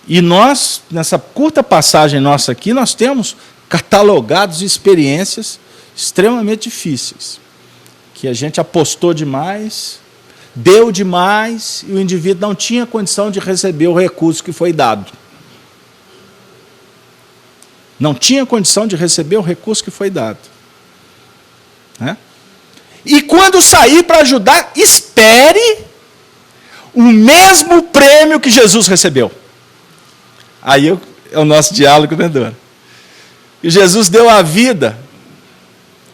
E nós, nessa curta passagem nossa aqui, nós temos catalogados experiências extremamente difíceis. Que a gente apostou demais, deu demais, e o indivíduo não tinha condição de receber o recurso que foi dado. Não tinha condição de receber o recurso que foi dado. Né? E quando sair para ajudar, espere o mesmo prêmio que Jesus recebeu. Aí é o nosso diálogo, né, Dora? E Jesus deu a vida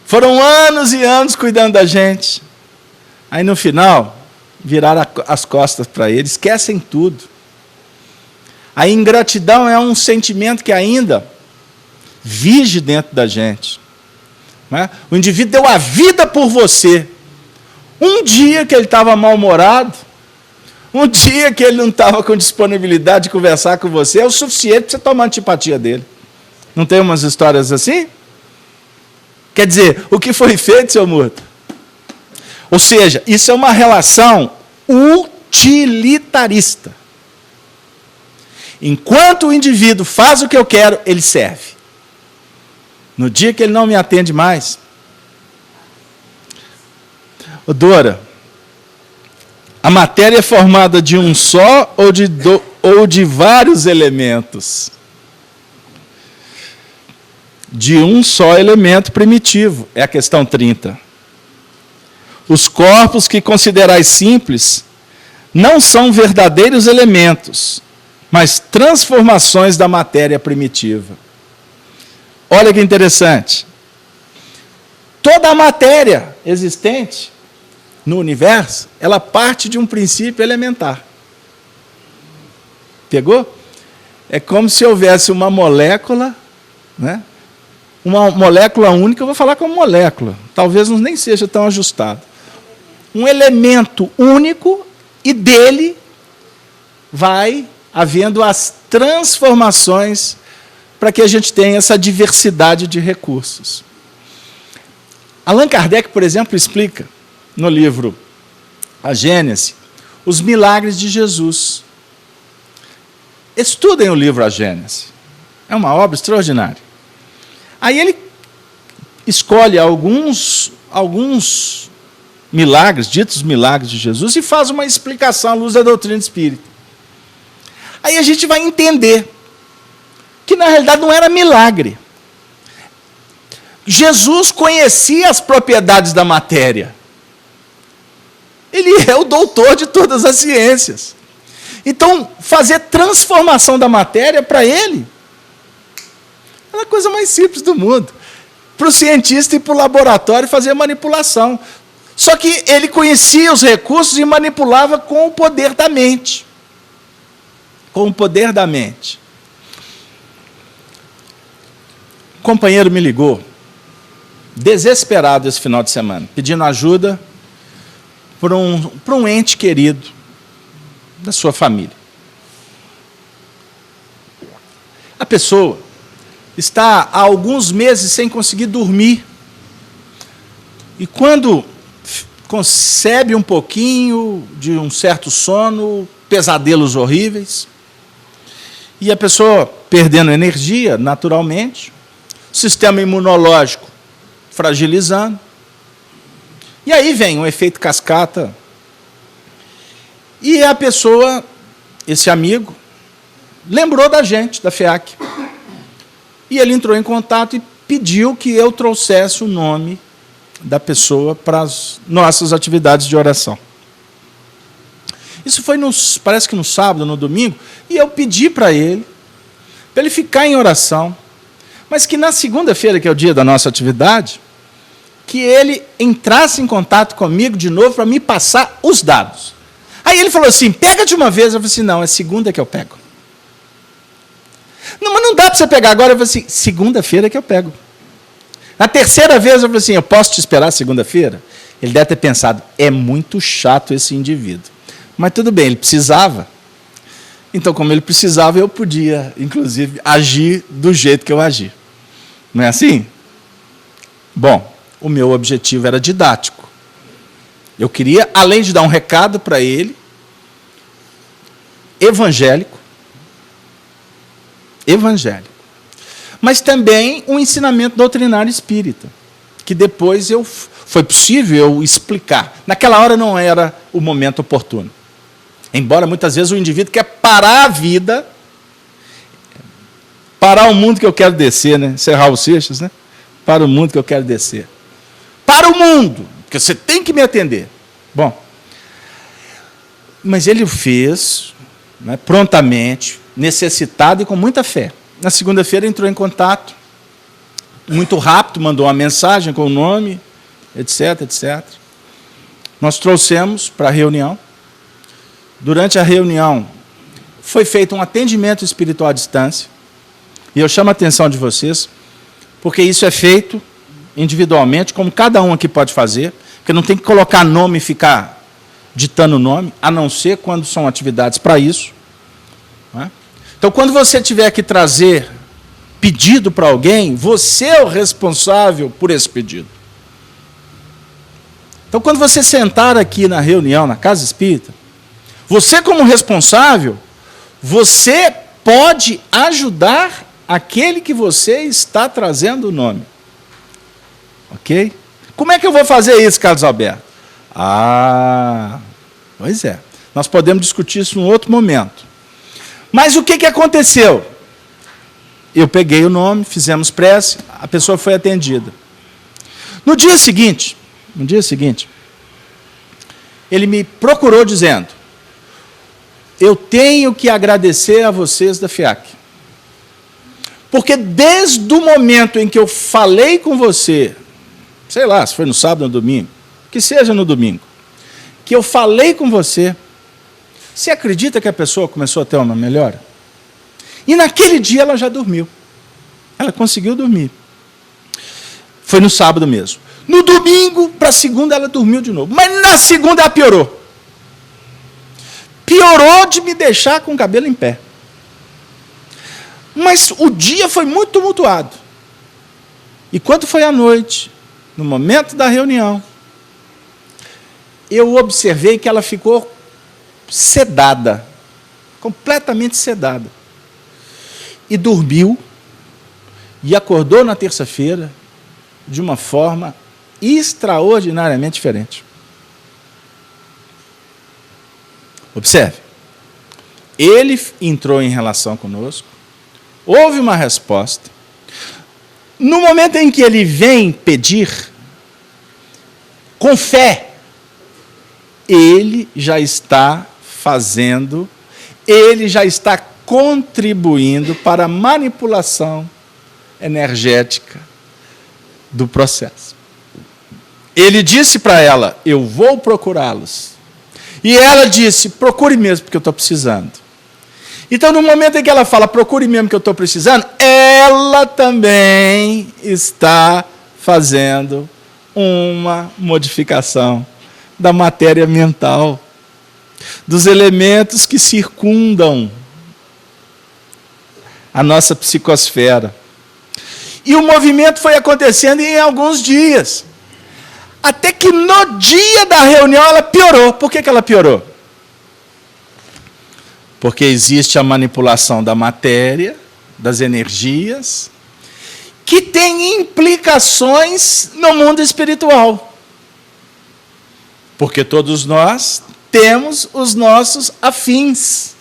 Foram anos e anos cuidando da gente. Aí no final, viraram as costas para ele, esquecem tudo. A ingratidão é um sentimento que ainda vige dentro da gente. Não é? O indivíduo deu a vida por você. Um dia que ele estava mal-humorado, um dia que ele não estava com disponibilidade de conversar com você, é o suficiente para você tomar antipatia dele. Não tem umas histórias assim? Quer dizer, o que foi feito, seu Murta? Ou seja, isso é uma relação utilitarista. Enquanto o indivíduo faz o que eu quero, ele serve. No dia que ele não me atende mais... Dora, a matéria é formada de um só ou de vários elementos? De um só elemento primitivo, é a questão 30. Os corpos que considerais simples não são verdadeiros elementos, mas transformações da matéria primitiva. Olha que interessante. Toda a matéria existente no universo, ela parte de um princípio elementar. Pegou? É como se houvesse uma molécula, né? Uma molécula única, eu vou falar como molécula, talvez nem seja tão ajustado. Um elemento único, e dele vai havendo as transformações para que a gente tenha essa diversidade de recursos. Allan Kardec, por exemplo, explica no livro A Gênese os milagres de Jesus. Estudem o livro A Gênese. É uma obra extraordinária. Aí ele escolhe alguns milagres, ditos milagres de Jesus, e faz uma explicação à luz da doutrina espírita. Aí a gente vai entender que, na realidade, não era milagre. Jesus conhecia as propriedades da matéria. Ele é o doutor de todas as ciências. Então, fazer transformação da matéria, para ele, era a coisa mais simples do mundo. Para o cientista ir para o laboratório fazer manipulação. Só que ele conhecia os recursos e manipulava com o poder da mente. Com o poder da mente. O companheiro me ligou, desesperado esse final de semana, pedindo ajuda para um ente querido da sua família. A pessoa está há alguns meses sem conseguir dormir. E quando concebe um pouquinho de um certo sono, pesadelos horríveis, e a pessoa perdendo energia, naturalmente, sistema imunológico fragilizando, e aí vem um efeito cascata, e a pessoa, esse amigo, lembrou da gente, da FEAC, e ele entrou em contato e pediu que eu trouxesse o nome da pessoa para as nossas atividades de oração. Isso foi, parece que no sábado, no domingo, e eu pedi para ele ficar em oração, mas que na segunda-feira, que é o dia da nossa atividade, que ele entrasse em contato comigo de novo para me passar os dados. Aí ele falou assim, pega de uma vez. Eu falei assim, não, é segunda que eu pego. Não, mas não dá para você pegar agora. Eu falei assim, segunda-feira que eu pego. Na terceira vez eu falei assim, eu posso te esperar segunda-feira? Ele deve ter pensado, é muito chato esse indivíduo. Mas tudo bem, ele precisava. Então, como ele precisava, eu podia, inclusive, agir do jeito que eu agi. Não é assim? Bom, o meu objetivo era didático. Eu queria, além de dar um recado para ele, evangélico, mas também um ensinamento doutrinário espírita, que depois foi possível eu explicar. Naquela hora não era o momento oportuno. Embora muitas vezes o indivíduo quer parar a vida, parar o mundo que eu quero descer, né? Isso é Raul Seixas, né? Para o mundo que eu quero descer. Para o mundo, porque você tem que me atender. Bom, mas ele o fez, né, prontamente, necessitado e com muita fé. Na segunda-feira entrou em contato muito rápido, mandou uma mensagem com o nome, etc, etc. Nós trouxemos para a reunião. Durante a reunião, foi feito um atendimento espiritual à distância. E eu chamo a atenção de vocês, porque isso é feito individualmente, como cada um aqui pode fazer, porque não tem que colocar nome e ficar ditando nome, a não ser quando são atividades para isso. Não é? Então, quando você tiver que trazer pedido para alguém, você é o responsável por esse pedido. Então, quando você sentar aqui na reunião, na Casa Espírita, você como responsável, você pode ajudar aquele que você está trazendo o nome. Ok? Como é que eu vou fazer isso, Carlos Alberto? Pois é. Nós podemos discutir isso em outro momento. Mas o que aconteceu? Eu peguei o nome, fizemos prece, a pessoa foi atendida. No dia seguinte, ele me procurou dizendo: eu tenho que agradecer a vocês da FIAC. Porque desde o momento em que eu falei com você, sei lá, se foi no sábado ou no domingo, que seja no domingo, que eu falei com você, você acredita que a pessoa começou a ter uma melhora? E naquele dia ela já dormiu. Ela conseguiu dormir. Foi no sábado mesmo. No domingo, para a segunda, ela dormiu de novo. Mas na segunda ela piorou. Piorou de me deixar com o cabelo em pé. Mas o dia foi muito tumultuado. E quando foi à noite, no momento da reunião, eu observei que ela ficou sedada, completamente sedada. E dormiu, e acordou na terça-feira de uma forma extraordinariamente diferente. Observe. Ele entrou em relação conosco, houve uma resposta. No momento em que ele vem pedir, com fé, ele já está fazendo, ele já está contribuindo para a manipulação energética do processo. Ele disse para ela: eu vou procurá-los. E ela disse: procure mesmo, porque eu estou precisando. Então, no momento em que ela fala, procure mesmo que eu estou precisando, ela também está fazendo uma modificação da matéria mental, dos elementos que circundam a nossa psicosfera. E o movimento foi acontecendo em alguns dias. Até que no dia da reunião ela piorou. Por que ela piorou? Porque existe a manipulação da matéria, das energias, que tem implicações no mundo espiritual. Porque todos nós temos os nossos afins.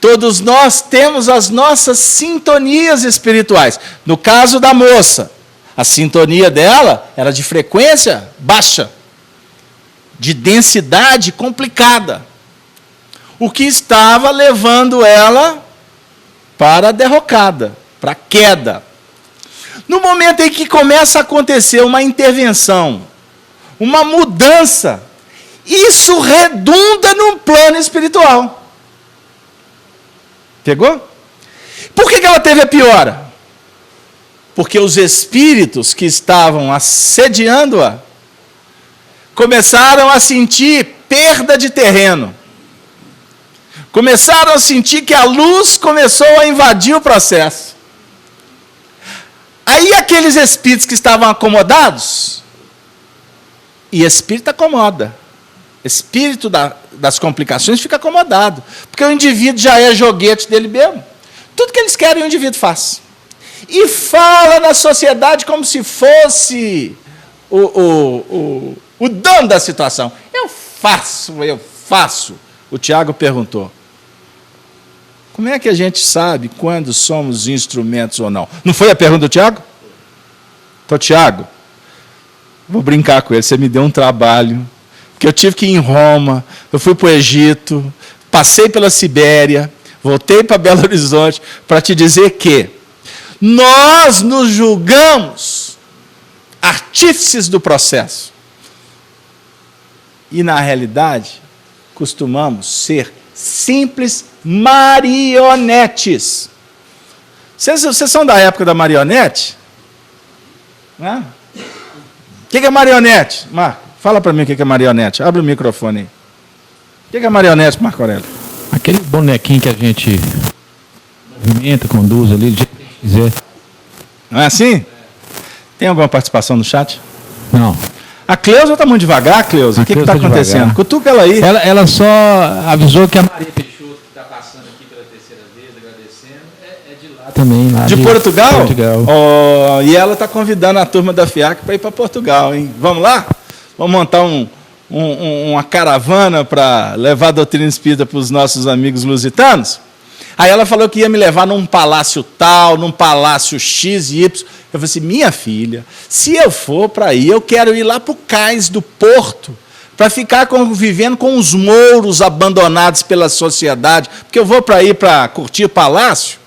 Todos nós temos as nossas sintonias espirituais. No caso da moça, a sintonia dela era de frequência baixa, de densidade complicada, o que estava levando ela para a derrocada, para a queda. No momento em que começa a acontecer uma intervenção, uma mudança, isso redunda num plano espiritual. Pegou? Por que ela teve a piora? Porque os espíritos que estavam assediando-a começaram a sentir perda de terreno. Começaram a sentir que a luz começou a invadir o processo. Aí aqueles espíritos que estavam acomodados, e espírito acomoda, espírito das complicações fica acomodado, porque o indivíduo já é joguete dele mesmo. Tudo que eles querem o indivíduo faz. E fala na sociedade como se fosse o dono da situação. Eu faço. O Tiago perguntou: como é que a gente sabe quando somos instrumentos ou não? Não foi a pergunta do Tiago? Então, Tiago, vou brincar com ele, você me deu um trabalho, porque eu tive que ir em Roma, eu fui para o Egito, passei pela Sibéria, voltei para Belo Horizonte, para te dizer que, Nós nos julgamos artífices do processo. E, na realidade, costumamos ser simples marionetes. Vocês são da época da marionete? Né? O que é marionete? Marco, fala para mim o que é marionete. Abre o microfone aí. O que é marionete, Marco Aurélio? Aquele bonequinho que a gente movimenta, conduz ali, do jeito que a gente quiser. Não é assim? Tem alguma participação no chat? Não. A Cleusa está muito devagar, Cleusa. O que está acontecendo? Devagar. Cutuca ela aí. Ela só avisou que a Maria Peixoto, que está passando aqui pela terceira vez, agradecendo, é de lá também. Lá de Portugal? Portugal. Oh, e ela está convidando a turma da FIAC para ir para Portugal, hein? Vamos lá? Vamos montar uma caravana para levar a doutrina espírita para os nossos amigos lusitanos? Aí ela falou que ia me levar num palácio tal, num palácio X e Y. Eu falei assim, minha filha, se eu for para aí, eu quero ir lá para o cais do porto, para ficar convivendo com os mouros abandonados pela sociedade, porque eu vou para ir para curtir o palácio.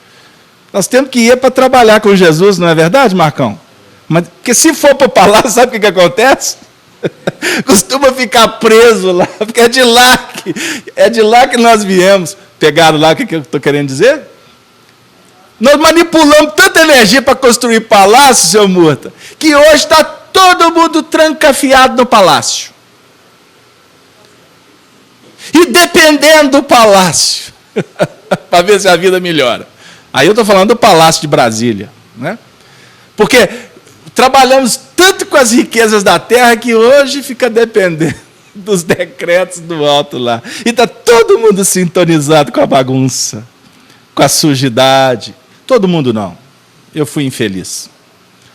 Nós temos que ir para trabalhar com Jesus, não é verdade, Marcão? Mas, porque se for para o palácio, sabe o que acontece? Costuma ficar preso lá, porque é de lá que nós viemos. Pegaram lá o que eu estou querendo dizer? Nós manipulamos tanta energia para construir palácio, seu Murta, que hoje está todo mundo trancafiado no palácio. E dependendo do palácio, para ver se a vida melhora. Aí eu estou falando do Palácio de Brasília, né? Porque trabalhamos tanto com as riquezas da terra que hoje fica dependendo dos decretos do alto lá. E está todo mundo sintonizado com a bagunça, com a sujidade. Todo mundo não. Eu fui infeliz.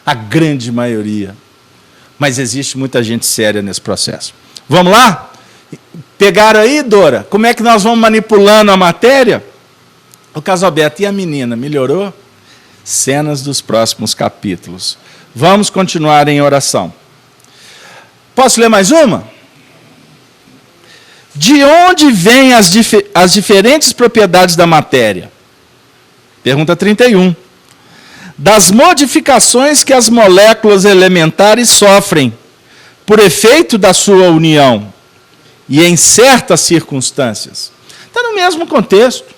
A grande maioria. Mas existe muita gente séria nesse processo. Vamos lá? Pegaram aí, Dora? Como é que nós vamos manipulando a matéria? O Casalberto, e a menina, melhorou? Cenas dos próximos capítulos. Vamos continuar em oração. Posso ler mais uma? De onde vêm as diferentes propriedades da matéria? Pergunta 31. Das modificações que as moléculas elementares sofrem por efeito da sua união e em certas circunstâncias. Está no mesmo contexto.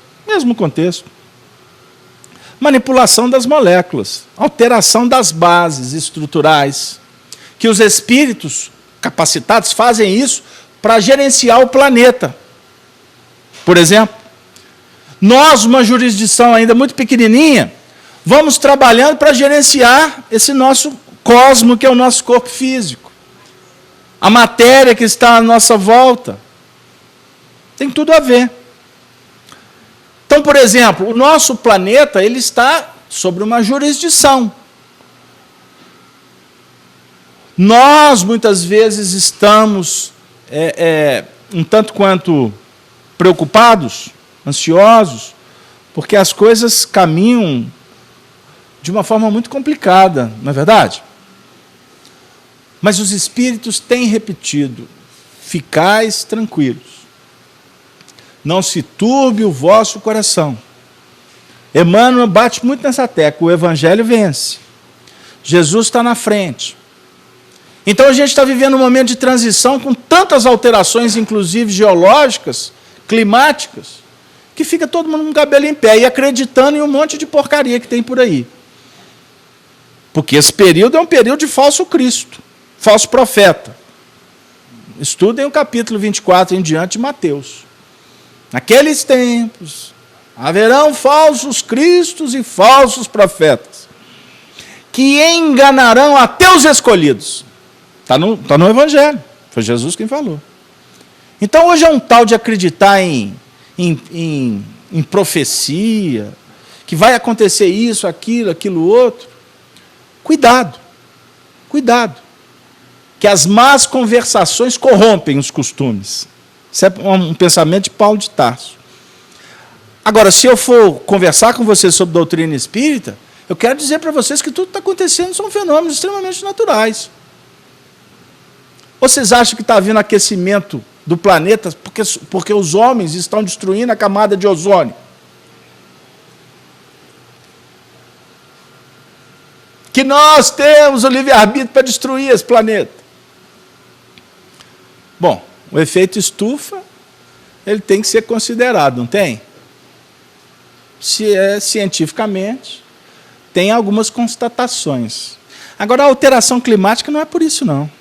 Manipulação das moléculas, alteração das bases estruturais, que os espíritos capacitados fazem isso para gerenciar o planeta. Por exemplo, nós, uma jurisdição ainda muito pequenininha, vamos trabalhando para gerenciar esse nosso cosmo, que é o nosso corpo físico. A matéria que está à nossa volta. Tem tudo a ver. Então, por exemplo, o nosso planeta ele está sobre uma jurisdição. Nós, muitas vezes, estamos um tanto quanto preocupados, ansiosos, porque as coisas caminham de uma forma muito complicada, não é verdade? Mas os espíritos têm repetido, ficais tranquilos. Não se turbe o vosso coração. Emmanuel bate muito nessa tecla, o Evangelho vence. Jesus está na frente. Então a gente está vivendo um momento de transição com tantas alterações, inclusive geológicas, climáticas, que fica todo mundo com o cabelo em pé e acreditando em um monte de porcaria que tem por aí. Porque esse período é um período de falso Cristo, falso profeta. Estudem o capítulo 24 em diante de Mateus. Naqueles tempos, haverão falsos cristos e falsos profetas, que enganarão até os escolhidos. Está no Evangelho, foi Jesus quem falou. Então, hoje é um tal de acreditar em profecia, que vai acontecer isso, aquilo outro. Cuidado, que as más conversações corrompem os costumes. Isso é um pensamento de Paulo de Tarso. Agora, se eu for conversar com vocês sobre doutrina espírita, eu quero dizer para vocês que tudo que está acontecendo são fenômenos extremamente naturais. Ou vocês acham que está havendo aquecimento do planeta porque os homens estão destruindo a camada de ozônio? que nós temos o livre-arbítrio para destruir esse planeta. Bom, o efeito estufa, ele tem que ser considerado, não tem? Cientificamente, tem algumas constatações. Agora, a alteração climática não é por isso, não.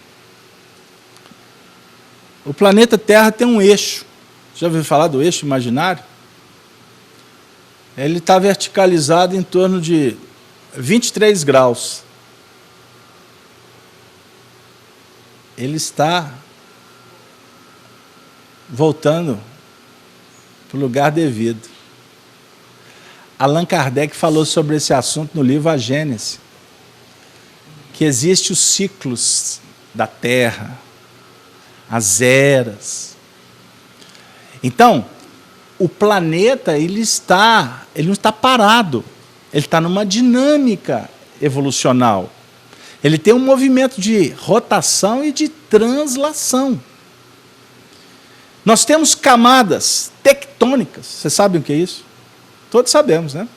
O planeta Terra tem um eixo. Já ouviu falar do eixo imaginário? Ele está verticalizado em torno de 23 graus. Ele está voltando para o lugar devido. Allan Kardec falou sobre esse assunto no livro A Gênese, que existem os ciclos da Terra, as eras. Então, o planeta ele não está parado, ele está numa dinâmica evolucional. Ele tem um movimento de rotação e de translação. Nós temos camadas tectônicas. Vocês sabem o que é isso? Todos sabemos, né?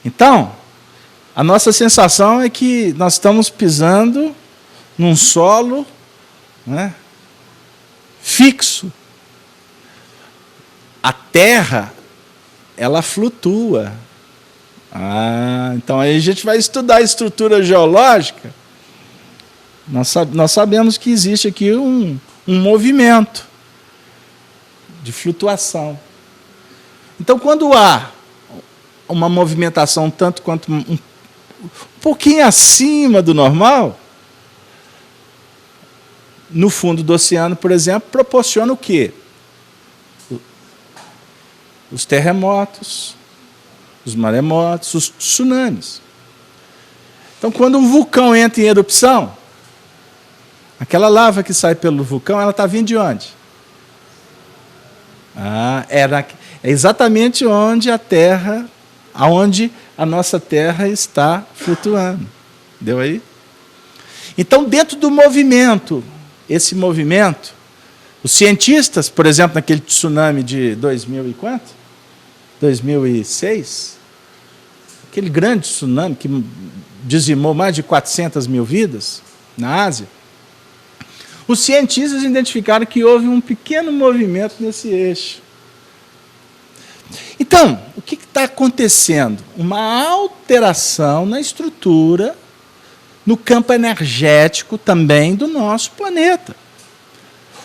Então, a nossa sensação é que nós estamos pisando num solo, né, fixo. A Terra, ela flutua. Então aí a gente vai estudar a estrutura geológica. Nós sabemos que existe aqui um movimento de flutuação. Então, quando há uma movimentação tanto quanto um pouquinho acima do normal, no fundo do oceano, por exemplo, proporciona o quê? Os terremotos, os maremotos, os tsunamis. Então, quando um vulcão entra em erupção, aquela lava que sai pelo vulcão, ela está vindo de onde? É exatamente onde aonde a nossa Terra está flutuando. Deu aí? Então, dentro do movimento, esse movimento, os cientistas, por exemplo, naquele tsunami de 2000 e quanto? 2006, aquele grande tsunami que dizimou mais de 400 mil vidas na Ásia, os cientistas identificaram que houve um pequeno movimento nesse eixo. Então, o que está acontecendo? Uma alteração na estrutura, no campo energético também do nosso planeta.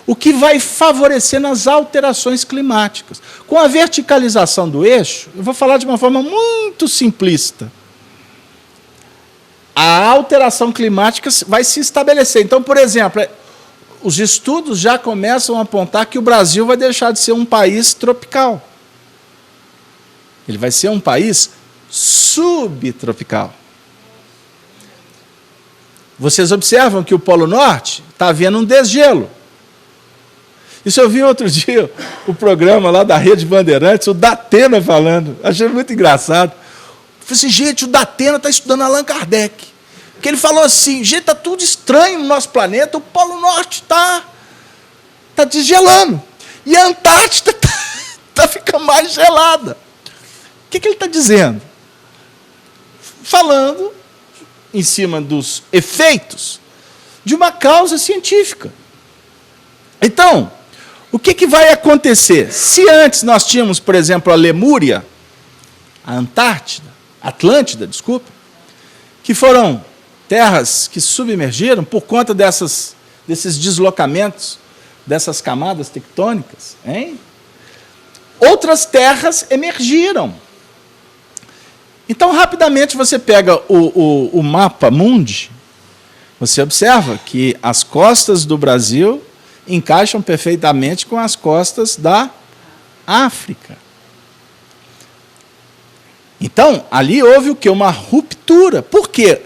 O que vai favorecer nas alterações climáticas. Com a verticalização do eixo, eu vou falar de uma forma muito simplista. A alteração climática vai se estabelecer. Então, por exemplo, os estudos já começam a apontar que o Brasil vai deixar de ser um país tropical. Ele vai ser um país subtropical. Vocês observam que o Polo Norte está havendo um desgelo. Isso eu vi outro dia, o programa lá da Rede Bandeirantes, o Datena falando. Achei muito engraçado. Falei assim, gente, o Datena está estudando Allan Kardec. Porque ele falou assim, gente, está tudo estranho no nosso planeta, o Polo Norte está desgelando. E a Antártida está ficando mais gelada. O que ele está dizendo? Falando em cima dos efeitos de uma causa científica. Então, o que vai acontecer? Se antes nós tínhamos, por exemplo, a Lemúria, a Antártida, Atlântida, desculpa, que foram terras que submergiram por conta desses deslocamentos, dessas camadas tectônicas, hein? Outras terras emergiram. Então, rapidamente, você pega o mapa mundi, você observa que as costas do Brasil encaixam perfeitamente com as costas da África. Então, ali houve o quê? Uma ruptura. Por quê?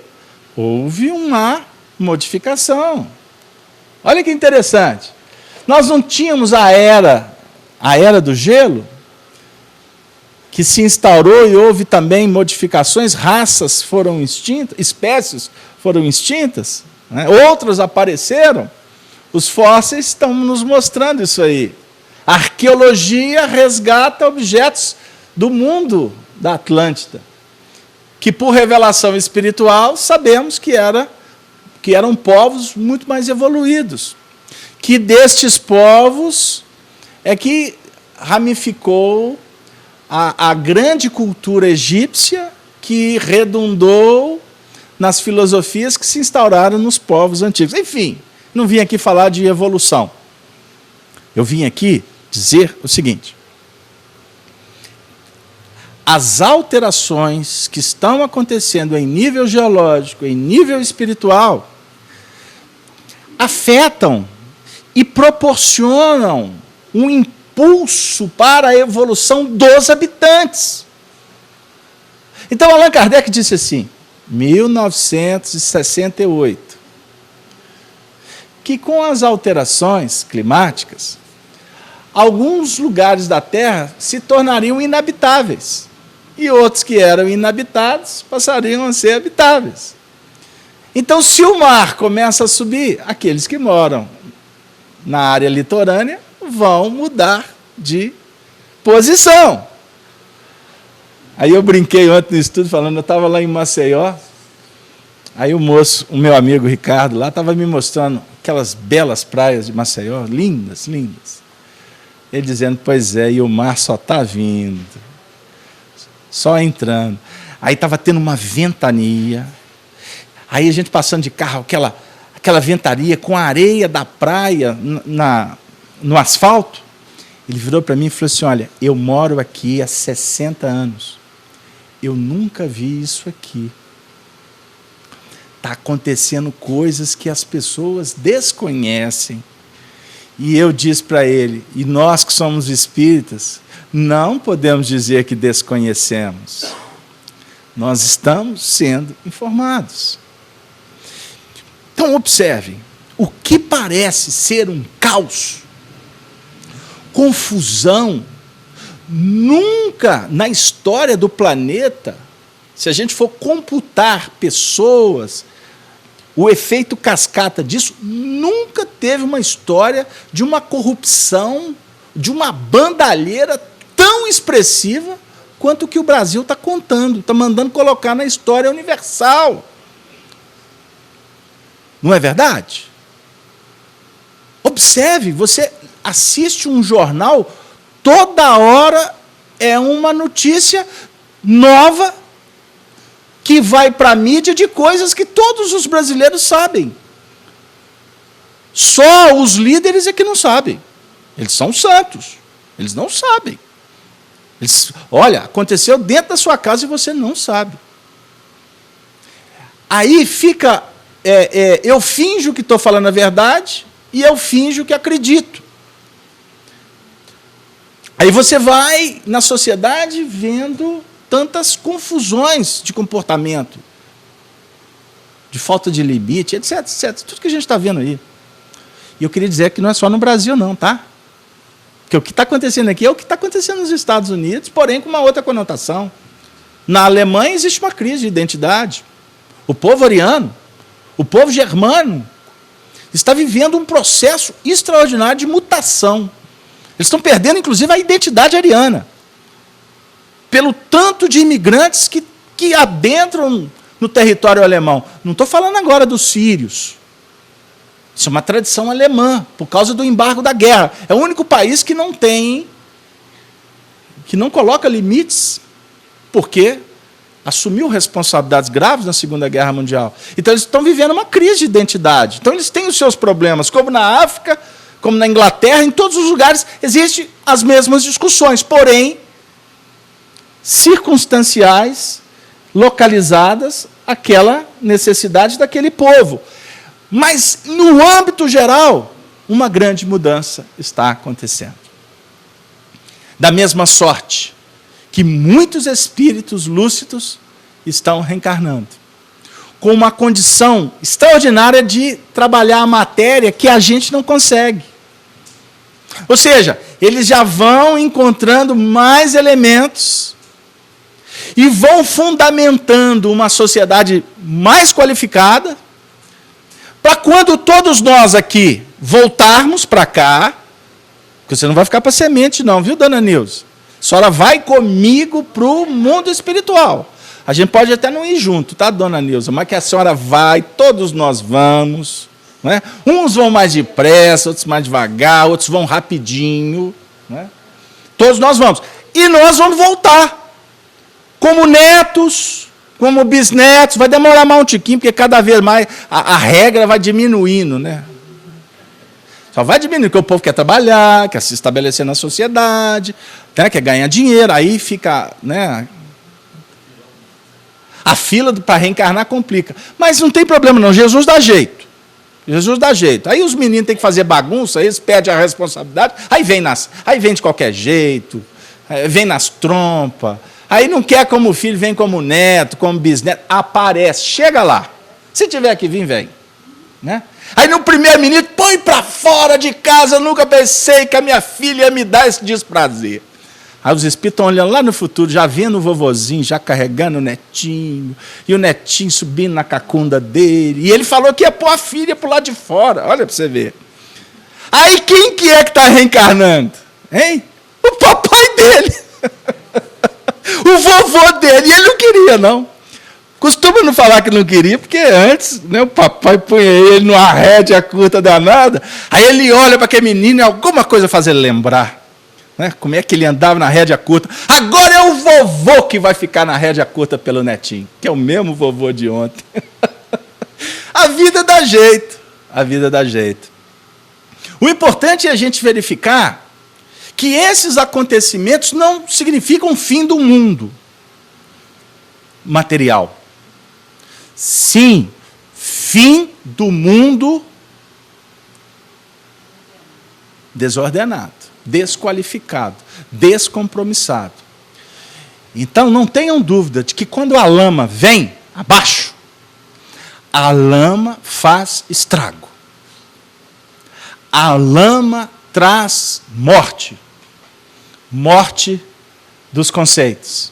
Houve uma modificação. Olha que interessante. Nós não tínhamos a era do gelo, que se instaurou e houve também modificações, raças foram extintas, espécies foram extintas, né? Outras apareceram. Os fósseis estão nos mostrando isso aí. A arqueologia resgata objetos do mundo da Atlântida. que por revelação espiritual sabemos que eram povos muito mais evoluídos, que destes povos é que ramificou a grande cultura egípcia, que redundou nas filosofias que se instauraram nos povos antigos. Enfim, não vim aqui falar de evolução. Eu vim aqui dizer o seguinte: as alterações que estão acontecendo em nível geológico, em nível espiritual, afetam e proporcionam um impulso para a evolução dos habitantes. Então, Allan Kardec disse assim, 1968, que com as alterações climáticas, alguns lugares da Terra se tornariam inabitáveis, e outros que eram inabitados passariam a ser habitáveis. Então, se o mar começa a subir, aqueles que moram na área litorânea vão mudar de posição. Aí eu brinquei ontem no estudo, falando, eu estava lá em Maceió, aí o moço, o meu amigo Ricardo, lá estava me mostrando aquelas belas praias de Maceió, lindas, lindas. Ele dizendo, pois é, e o mar só está vindo, só entrando. Aí estava tendo uma ventania, aí a gente passando de carro, aquela ventania com a areia da praia no asfalto. Ele virou para mim e falou assim, olha, eu moro aqui há 60 anos, eu nunca vi isso aqui. Está acontecendo coisas que as pessoas desconhecem. E eu disse para ele, e nós que somos espíritas, não podemos dizer que desconhecemos. Nós estamos sendo informados. Então, observem, o que parece ser um caos, confusão, nunca na história do planeta, se a gente for computar pessoas, o efeito cascata disso, nunca teve uma história de uma corrupção, de uma bandalheira tão expressiva quanto o que o Brasil está contando, está mandando colocar na história universal. Não é verdade? Observe, você assiste um jornal, toda hora é uma notícia nova que vai para a mídia de coisas que todos os brasileiros sabem. Só os líderes é que não sabem. Eles são santos. Eles não sabem. Olha, aconteceu dentro da sua casa e você não sabe. Aí fica... eu finjo que estou falando a verdade e eu finjo que acredito. Aí você vai na sociedade vendo tantas confusões de comportamento, de falta de limite, etc, etc. Tudo que a gente está vendo aí. E eu queria dizer que não é só no Brasil, não, tá? Porque o que está acontecendo aqui é o que está acontecendo nos Estados Unidos, porém com uma outra conotação. Na Alemanha existe uma crise de identidade. O povo ariano, o povo germânico, está vivendo um processo extraordinário de mutação. Eles estão perdendo, inclusive, a identidade ariana. Pelo tanto de imigrantes que adentram no território alemão. Não estou falando agora dos sírios. Isso é uma tradição alemã, por causa do embargo da guerra. É o único país que não coloca limites, porque assumiu responsabilidades graves na Segunda Guerra Mundial. Então, eles estão vivendo uma crise de identidade. Então, eles têm os seus problemas, como na África, como na Inglaterra, em todos os lugares existem as mesmas discussões, porém, circunstanciais, localizadas, àquela necessidade daquele povo. Mas, no âmbito geral, uma grande mudança está acontecendo. Da mesma sorte que muitos espíritos lúcidos estão reencarnando, com uma condição extraordinária de trabalhar a matéria que a gente não consegue. Ou seja, eles já vão encontrando mais elementos e vão fundamentando uma sociedade mais qualificada, para quando todos nós aqui voltarmos para cá, porque você não vai ficar para semente não, viu, dona Nilza? A senhora vai comigo para o mundo espiritual. A gente pode até não ir junto, tá, dona Nilza? Mas que a senhora vai, todos nós vamos. Né? Uns vão mais depressa, outros mais devagar, outros vão rapidinho. Né? Todos nós vamos. E nós vamos voltar. Como netos, como bisnetos. Vai demorar mais um tiquinho, porque cada vez mais a regra vai diminuindo. Né? Só vai diminuindo, porque o povo quer trabalhar, quer se estabelecer na sociedade, né? Quer ganhar dinheiro. Aí fica... Né? A fila para reencarnar complica. Mas não tem problema não, Jesus dá jeito. Jesus dá jeito. Aí os meninos têm que fazer bagunça, eles perdem a responsabilidade, aí vem de qualquer jeito, vem nas trompas, aí não quer como filho, vem como neto, como bisneto, aparece, chega lá. Se tiver que vir, vem. Né? Aí no primeiro minuto, põe para fora de casa, eu nunca pensei que a minha filha ia me dar esse desprazer. Aí os espíritos estão olhando lá no futuro, já vendo o vovozinho, já carregando o netinho, e o netinho subindo na cacunda dele. E ele falou que ia pôr a filha para o lado de fora. Olha para você ver. Aí quem que é que está reencarnando? Hein? O papai dele. O vovô dele. E ele não queria, não. Costuma não falar que não queria, porque antes, né, o papai punha ele numa rédea curta danada. Aí ele olha para aquele menino e alguma coisa faz ele lembrar. Né? Como é que ele andava na rédea curta? Agora é o vovô que vai ficar na rédea curta pelo netinho, que é o mesmo vovô de ontem. A vida dá jeito. A vida dá jeito. O importante é a gente verificar que esses acontecimentos não significam o fim do mundo material. Sim, fim do mundo desordenado, desqualificado, descompromissado. Então, não tenham dúvida de que quando a lama vem abaixo, a lama faz estrago. A lama traz morte. Morte dos conceitos,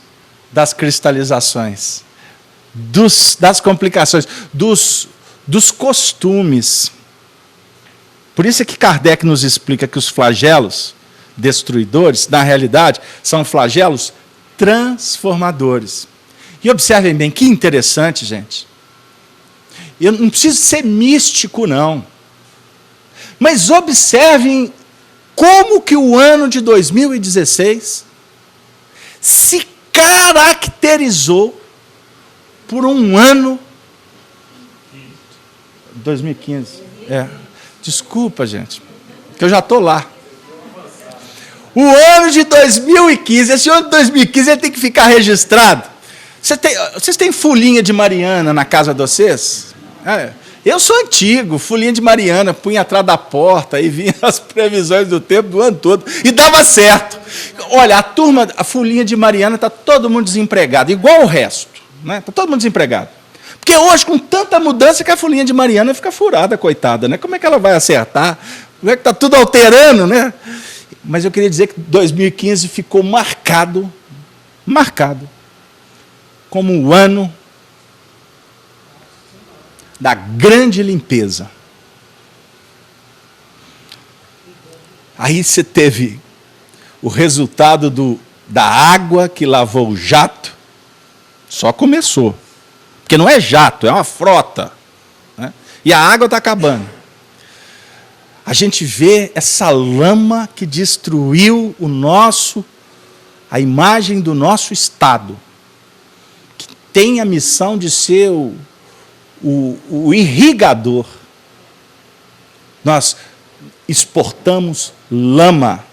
das cristalizações, das complicações, dos costumes. Por isso é que Kardec nos explica que os flagelos destruidores, na realidade, são flagelos transformadores. E observem bem, que interessante, gente. Eu não preciso ser místico, não. Mas observem como que o ano de 2016 se caracterizou por um ano... 2015. Desculpa, gente, que eu já estou lá. O ano de 2015, esse ano de 2015 ele tem que ficar registrado. Vocês têm folhinha de Mariana na casa de vocês? Eu sou antigo, folhinha de Mariana, punha atrás da porta e vinha as previsões do tempo do ano todo. E dava certo. Olha, a folhinha de Mariana está todo mundo desempregado, igual o resto. Né? Está todo mundo desempregado. Porque hoje, com tanta mudança, que a folhinha de Mariana fica furada, coitada. Né? Como é que ela vai acertar? Como é que está tudo alterando? Né? Mas eu queria dizer que 2015 ficou marcado como o ano da grande limpeza. Aí você teve o resultado da água que lavou o jato, só começou. Porque não é jato, é uma frota. Né? E a água está acabando. A gente vê essa lama que destruiu a imagem do nosso Estado, que tem a missão de ser o irrigador. Nós exportamos lama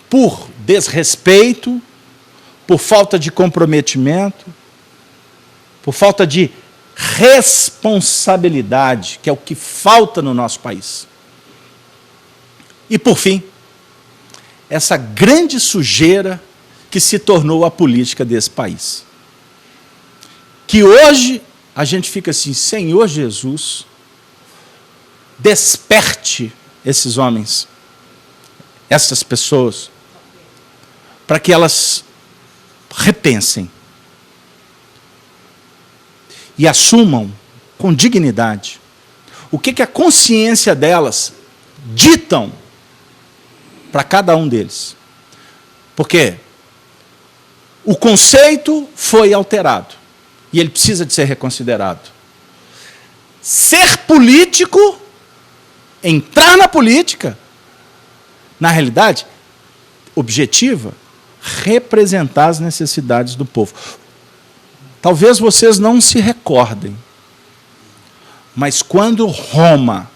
por desrespeito, por falta de comprometimento, por falta de responsabilidade, que é o que falta no nosso país. E, por fim, essa grande sujeira que se tornou a política desse país. Que hoje a gente fica assim, Senhor Jesus, desperte esses homens, essas pessoas, para que elas repensem e assumam com dignidade o que a consciência delas ditam para cada um deles. Porque o conceito foi alterado. E ele precisa de ser reconsiderado. Ser político, entrar na política, na realidade, objetiva, representar as necessidades do povo. Talvez vocês não se recordem, mas quando Roma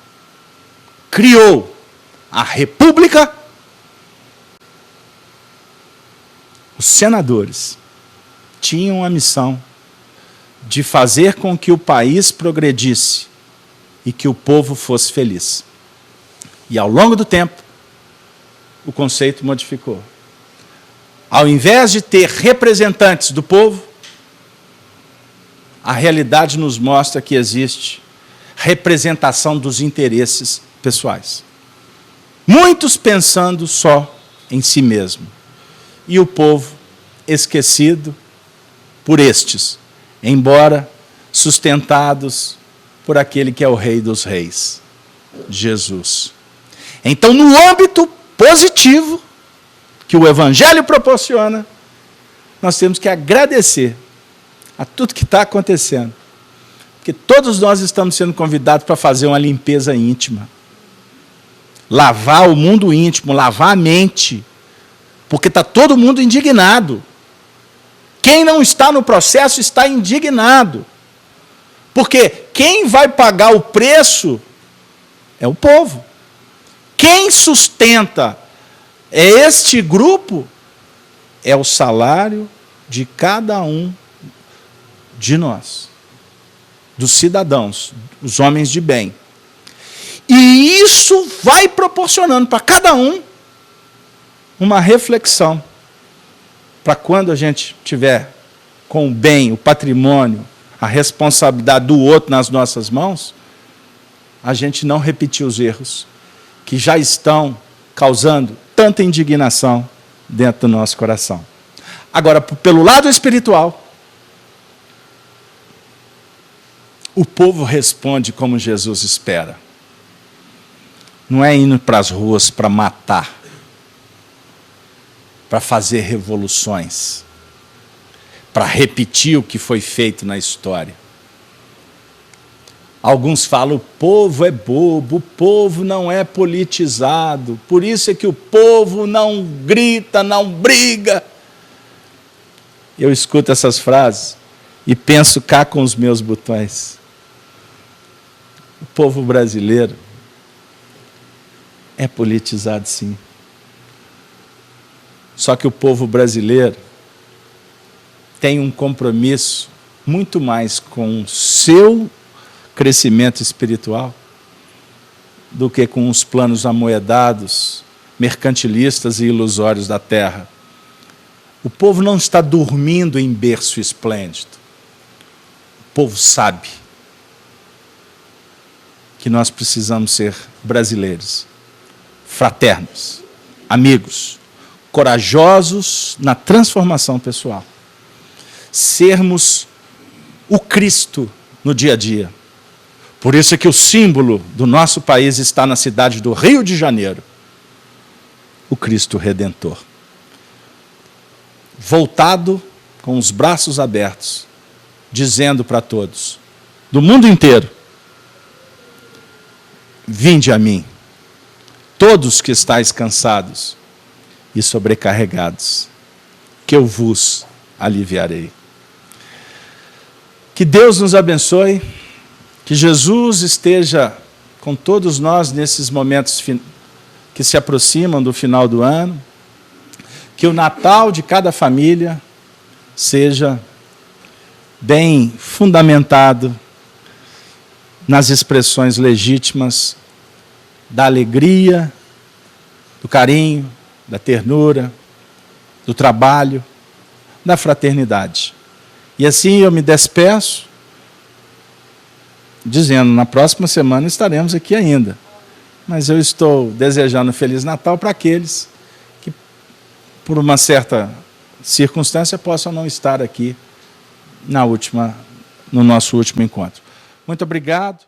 criou a República, os senadores tinham a missão de fazer com que o país progredisse e que o povo fosse feliz. E ao longo do tempo, o conceito modificou. Ao invés de ter representantes do povo, a realidade nos mostra que existe representação dos interesses pessoais. Muitos pensando só em si mesmo. E o povo esquecido por estes, embora sustentados por aquele que é o Rei dos Reis, Jesus. Então, no âmbito positivo que o Evangelho proporciona, nós temos que agradecer a tudo que está acontecendo. Porque todos nós estamos sendo convidados para fazer uma limpeza íntima. Lavar o mundo íntimo, lavar a mente. Porque está todo mundo indignado. Quem não está no processo está indignado. Porque quem vai pagar o preço é o povo. Quem sustenta este grupo é o salário de cada um de nós, dos cidadãos, os homens de bem. E isso vai proporcionando para cada um uma reflexão, para quando a gente tiver com o bem, o patrimônio, a responsabilidade do outro nas nossas mãos, a gente não repetir os erros que já estão causando tanta indignação dentro do nosso coração. Agora, pelo lado espiritual, o povo responde como Jesus espera. Não é indo para as ruas para matar, para fazer revoluções, para repetir o que foi feito na história. Alguns falam, o povo é bobo, o povo não é politizado, por isso é que o povo não grita, não briga. Eu escuto essas frases e penso cá com os meus botões. O povo brasileiro é politizado, sim. Só que o povo brasileiro tem um compromisso muito mais com o seu crescimento espiritual do que com os planos amoedados, mercantilistas e ilusórios da terra. O povo não está dormindo em berço esplêndido. O povo sabe que nós precisamos ser brasileiros, fraternos, amigos, corajosos na transformação pessoal. Sermos o Cristo no dia a dia. Por isso é que o símbolo do nosso país está na cidade do Rio de Janeiro, o Cristo Redentor. Voltado com os braços abertos, dizendo para todos, do mundo inteiro, vinde a mim, todos que estáis cansados e sobrecarregados, que eu vos aliviarei. Que Deus nos abençoe, que Jesus esteja com todos nós nesses momentos que se aproximam do final do ano, que o Natal de cada família seja bem fundamentado nas expressões legítimas da alegria, do carinho, da ternura, do trabalho, da fraternidade. E assim eu me despeço, dizendo, na próxima semana estaremos aqui ainda. Mas eu estou desejando um Feliz Natal para aqueles que, por uma certa circunstância, possam não estar aqui no nosso último encontro. Muito obrigado.